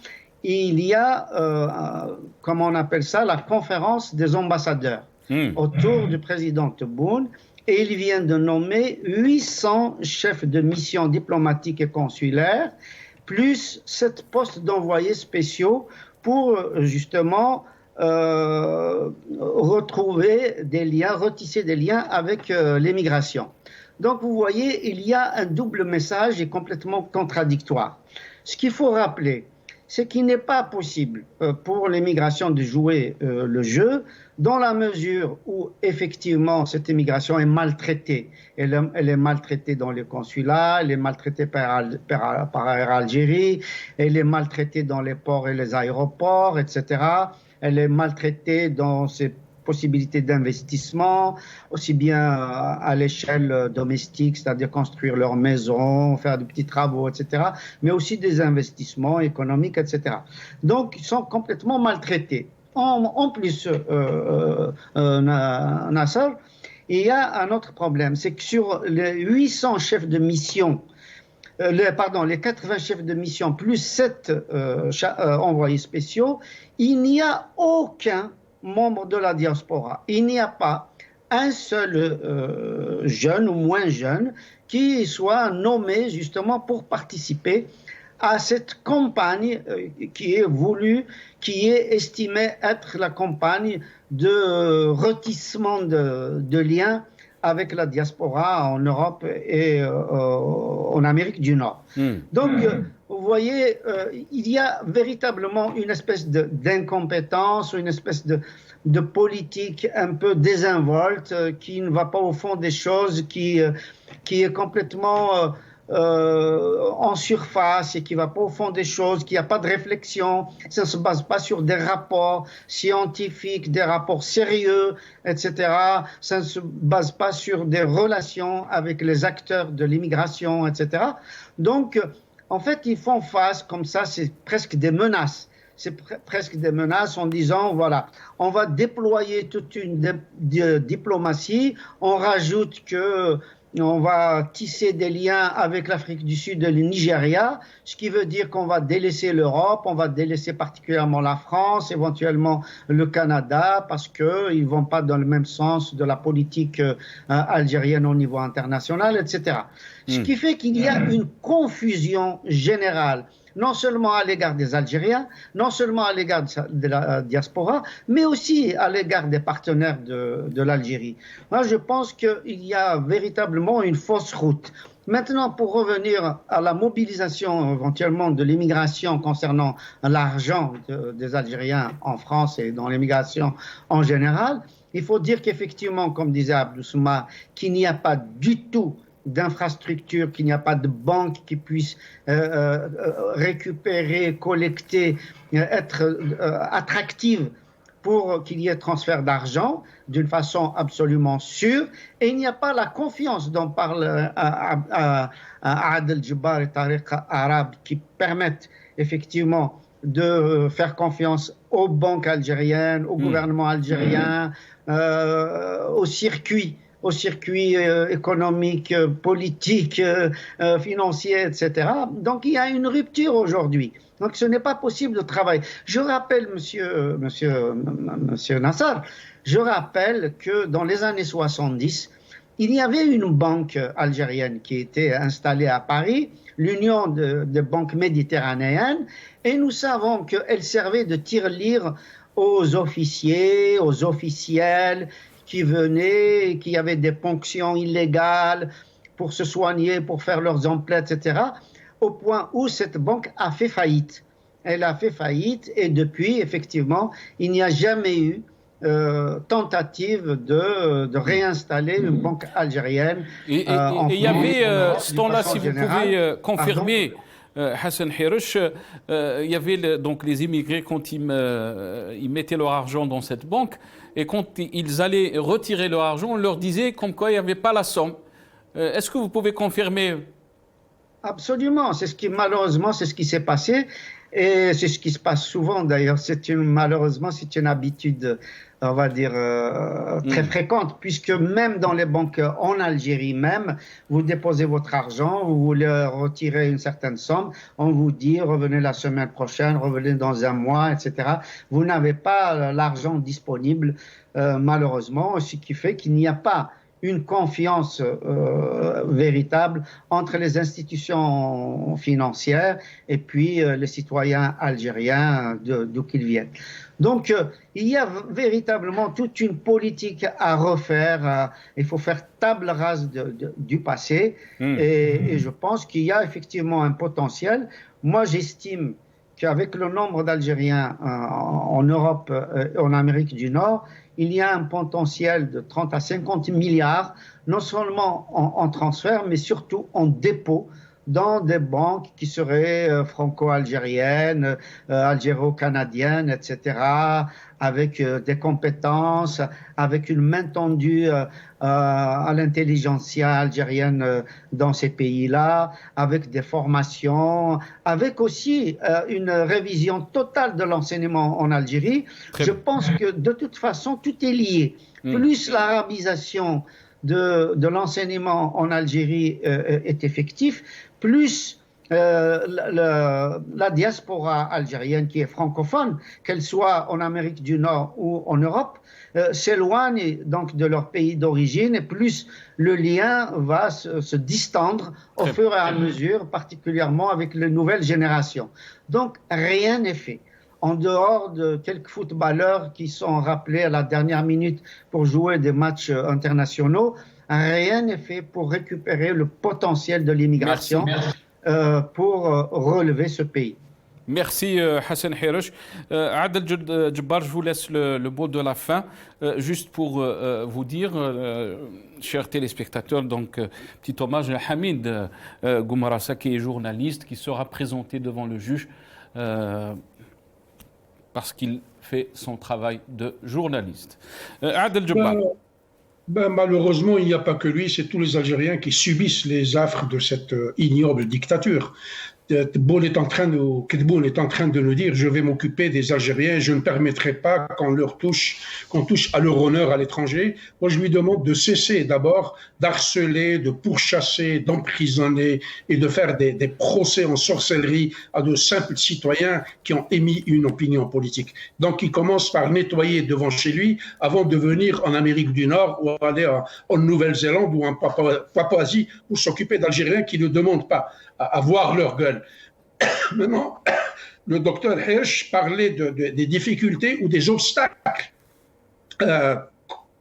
il y a, comment on appelle ça, la conférence des ambassadeurs autour du président Tebboune, et il vient de nommer 800 chefs de mission diplomatiques et consulaires, plus 7 postes d'envoyés spéciaux pour justement retrouver des liens, retisser des liens avec l'émigration. Donc vous voyez, il y a un double message et complètement contradictoire. Ce qu'il faut rappeler, c'est qu'il n'est pas possible pour l'émigration de jouer le jeu dans la mesure où effectivement cette émigration est maltraitée. Elle est maltraitée dans les consulats, elle est maltraitée par Air Algérie, elle est maltraitée dans les ports et les aéroports, etc. Elle est maltraitée dans ses possibilités d'investissement, aussi bien à l'échelle domestique, c'est-à-dire construire leur maison, faire des petits travaux, etc., mais aussi des investissements économiques, etc. Donc, ils sont complètement maltraités. En plus, Nasser, il y a un autre problème, c'est que sur les 800 chefs de mission, les 80 chefs de mission plus 7 envoyés spéciaux, il n'y a aucun membre de la diaspora. Il n'y a pas un seul jeune ou moins jeune qui soit nommé justement pour participer à cette campagne qui est voulue, qui est estimée être la campagne de retissement de liens avec la diaspora en Europe et en Amérique du Nord. Donc, vous voyez, il y a véritablement une espèce d'incompétence, une espèce de politique un peu désinvolte qui ne va pas au fond des choses, qui est complètement en surface et qui ne va pas au fond des choses, qui n'a pas de réflexion, ça ne se base pas sur des rapports scientifiques, des rapports sérieux, etc. Ça ne se base pas sur des relations avec les acteurs de l'immigration, etc. Donc, en fait, ils font face comme ça, c'est presque des menaces. C'est presque des menaces en disant, voilà, on va déployer toute une diplomatie, on rajoute que on va tisser des liens avec l'Afrique du Sud et le Nigeria, ce qui veut dire qu'on va délaisser l'Europe, on va délaisser particulièrement la France, éventuellement le Canada, parce qu'ils ne vont pas dans le même sens de la politique algérienne au niveau international, etc. Ce qui fait qu'il y a une confusion générale, non seulement à l'égard des Algériens, non seulement à l'égard de la diaspora, mais aussi à l'égard des partenaires de l'Algérie. Moi, je pense qu'il y a véritablement une fausse route. Maintenant, pour revenir à la mobilisation éventuellement de l'immigration concernant l'argent des Algériens en France et dans l'immigration en général, il faut dire qu'effectivement, comme disait Abdou Souma, qu'il n'y a pas du tout d'infrastructures, qu'il n'y a pas de banque qui puisse récupérer, collecter, être attractive pour qu'il y ait transfert d'argent d'une façon absolument sûre. Et il n'y a pas la confiance dont parle Adel Djibbar et Tariq Arab qui permettent effectivement de faire confiance aux banques algériennes, au gouvernement algérien, au circuit économique, politique, financier, etc. Donc il y a une rupture aujourd'hui. Donc ce n'est pas possible de travailler. Je rappelle, monsieur Nassar, je rappelle que dans les années 70, il y avait une banque algérienne qui était installée à Paris, l'Union des banques méditerranéennes, et nous savons qu'elle servait de tirelire aux officiers, aux officiels, qui venaient, qui avaient des ponctions illégales pour se soigner, pour faire leurs emplettes, etc., au point où cette banque a fait faillite. Elle a fait faillite et depuis, effectivement, il n'y a jamais eu tentative de réinstaller une banque algérienne. Et il y avait, ce temps-là, si vous pouvez confirmer, Hassan Hirouche, il y avait donc les immigrés quand ils mettaient leur argent dans cette banque et quand ils allaient retirer leur argent, on leur disait comme quoi il n'y avait pas la somme. Est-ce que vous pouvez confirmer? Absolument, malheureusement c'est ce qui s'est passé et c'est ce qui se passe souvent d'ailleurs. Malheureusement c'est une habitude, on va dire, très fréquente, puisque même dans les banques en Algérie même, vous déposez votre argent, vous voulez retirer une certaine somme, on vous dit revenez la semaine prochaine, revenez dans un mois, etc. Vous n'avez pas l'argent disponible, malheureusement, ce qui fait qu'il n'y a pas une confiance véritable entre les institutions financières et puis les citoyens algériens d'où qu'ils viennent. Donc, il y a véritablement toute une politique à refaire. Il faut faire table rase du passé et je pense qu'il y a effectivement un potentiel. Moi, j'estime qu'avec le nombre d'Algériens en Europe et en Amérique du Nord, il y a un potentiel de 30 à 50 milliards, non seulement en transfert, mais surtout en dépôt dans des banques qui seraient franco-algériennes, algéro-canadiennes, etc., avec des compétences, avec une main tendue à l'intelligentsia algérienne dans ces pays-là, avec des formations, avec aussi une révision totale de l'enseignement en Algérie. Je pense que de toute façon, tout est lié. Plus l'arabisation de l'enseignement en Algérie est effectif, plus la diaspora algérienne qui est francophone, qu'elle soit en Amérique du Nord ou en Europe, s'éloigne donc de leur pays d'origine et plus le lien va se distendre au fur et à mesure, particulièrement avec les nouvelles générations. Donc rien n'est fait. En dehors de quelques footballeurs qui sont rappelés à la dernière minute pour jouer des matchs internationaux, rien n'est fait pour récupérer le potentiel de l'immigration pour relever ce pays. Merci Hassan Hirosh. Adel Djebbar, je vous laisse le mot de la fin. Juste pour vous dire, chers téléspectateurs, donc petit hommage à Hamid Goumarassa, qui est journaliste, qui sera présenté devant le juge parce qu'il fait son travail de journaliste. Adel Djebbar. Malheureusement, il n'y a pas que lui, c'est tous les Algériens qui subissent les affres de cette ignoble dictature. Tebboune est en train de nous dire: je vais m'occuper des Algériens, je ne permettrai pas qu'on touche à leur honneur à l'étranger. Moi, je lui demande de cesser d'abord d'harceler, de pourchasser, d'emprisonner et de faire des procès en sorcellerie à de simples citoyens qui ont émis une opinion politique. Donc, il commence par nettoyer devant chez lui avant de venir en Amérique du Nord ou aller en Nouvelle-Zélande ou en Papouasie pour s'occuper d'Algériens qui ne demandent pas à voir leur gueule. Maintenant, le docteur Hirsch parlait des difficultés ou des obstacles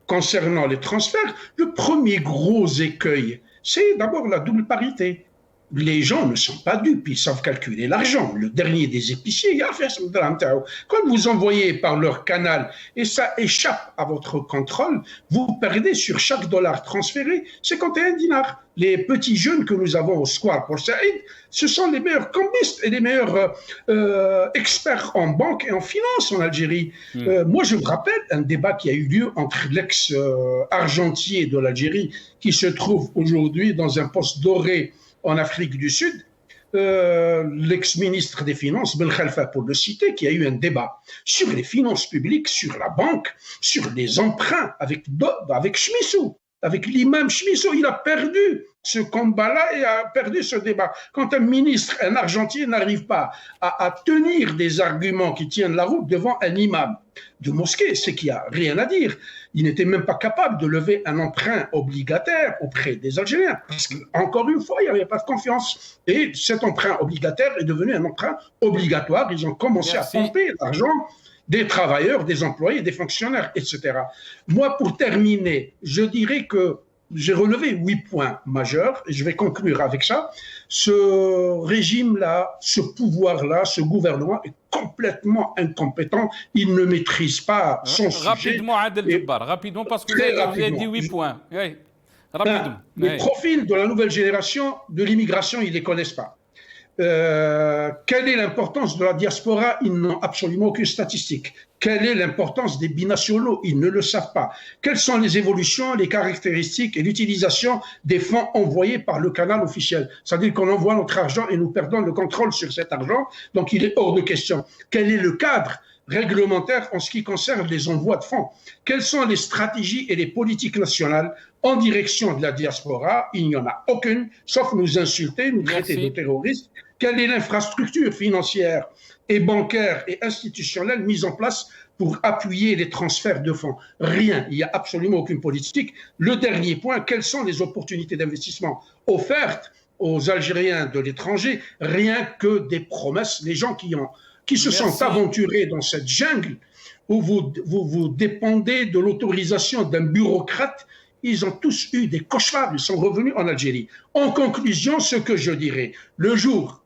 concernant les transferts. Le premier gros écueil, c'est d'abord la double parité. Les gens ne sont pas dupes, ils savent calculer l'argent. Le dernier des épiciers, il a fait ce drame. Quand vous envoyez par leur canal et ça échappe à votre contrôle, vous perdez sur chaque dollar transféré 51 dinars. Les petits jeunes que nous avons au Square pour Saïd, ce sont les meilleurs cambistes et les meilleurs experts en banque et en finance en Algérie. Moi, je me rappelle un débat qui a eu lieu entre l'ex-argentier de l'Algérie, qui se trouve aujourd'hui dans un poste doré en Afrique du Sud, l'ex-ministre des Finances, Ben Khalfa pour le citer, qui a eu un débat sur les finances publiques, sur la banque, sur les emprunts avec Schmissou, avec l'imam Schmissou. Il a perdu ce combat-là et a perdu ce débat. Quand un ministre, un argentier n'arrive pas à tenir des arguments qui tiennent la route devant un imam de mosquée, c'est qu'il n'y a rien à dire. Il n'était même pas capable de lever un emprunt obligataire auprès des Algériens, parce qu'encore une fois, il n'y avait pas de confiance. Et cet emprunt obligataire est devenu un emprunt obligatoire. Ils ont commencé à pomper l'argent des travailleurs, des employés, des fonctionnaires, etc. Moi, pour terminer, je dirais que j'ai relevé 8 points majeurs, et je vais conclure avec ça. Ce régime-là, ce pouvoir-là, ce gouvernement est complètement incompétent. Il ne maîtrise pas son sujet. Rapidement, Adel Djebbar, rapidement, parce que vous avez dit 8 points. Oui. Rapidement. Les profils de la nouvelle génération de l'immigration, ils ne les connaissent pas. Quelle est l'importance de la diaspora? Ils n'ont absolument aucune statistique. Quelle est l'importance des binationaux? Ils ne le savent pas. Quelles sont les évolutions, les caractéristiques et l'utilisation des fonds envoyés par le canal officiel? C'est-à-dire qu'on envoie notre argent et nous perdons le contrôle sur cet argent, donc il est hors de question. Quel est le cadre réglementaire en ce qui concerne les envois de fonds? Quelles sont les stratégies et les politiques nationales en direction de la diaspora? Il n'y en a aucune, sauf nous insulter, nous traiter de terroristes. Quelle est l'infrastructure financière et bancaire et institutionnelle mise en place pour appuyer les transferts de fonds? Rien, il n'y a absolument aucune politique. Le dernier point, quelles sont les opportunités d'investissement offertes aux Algériens de l'étranger? Rien que des promesses. Les gens qui se sont aventurés dans cette jungle où vous dépendez de l'autorisation d'un bureaucrate, ils ont tous eu des cauchemars, ils sont revenus en Algérie. En conclusion, ce que je dirais, le jour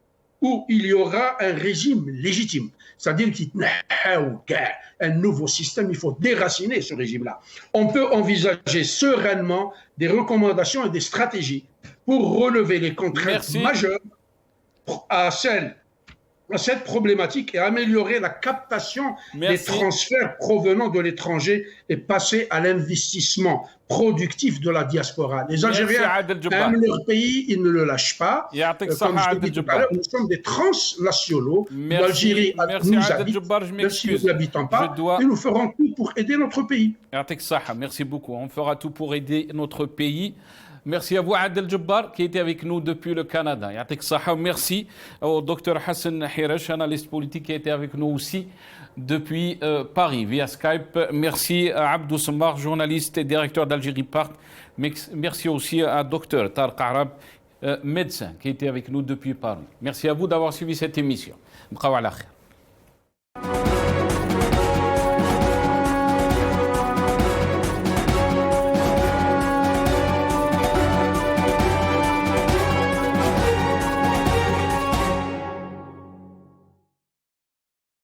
où il y aura un régime légitime, c'est-à-dire un nouveau système, il faut déraciner ce régime-là. On peut envisager sereinement des recommandations et des stratégies pour relever les contraintes majeures à cette problématique et améliorer la captation des transferts provenant de l'étranger et passer à l'investissement productif de la diaspora. Les Algériens aiment leur pays, ils ne le lâchent pas. Comme je l'ai dit tout à l'heure, nous sommes des transnationaux. L'Algérie nous habite, même si nous n'habitons pas, et nous ferons tout pour aider notre pays. Merci beaucoup. On fera tout pour aider notre pays. Merci à vous, Adel Jabbar, qui était avec nous depuis le Canada. Merci au Dr Hassan Hirash, analyste politique, qui était avec nous aussi depuis Paris, via Skype. Merci à Abdou Semmar, journaliste et directeur d'Algérie Part. Merci aussi à Dr Tarq Arab, médecin, qui était avec nous depuis Paris. Merci à vous d'avoir suivi cette émission.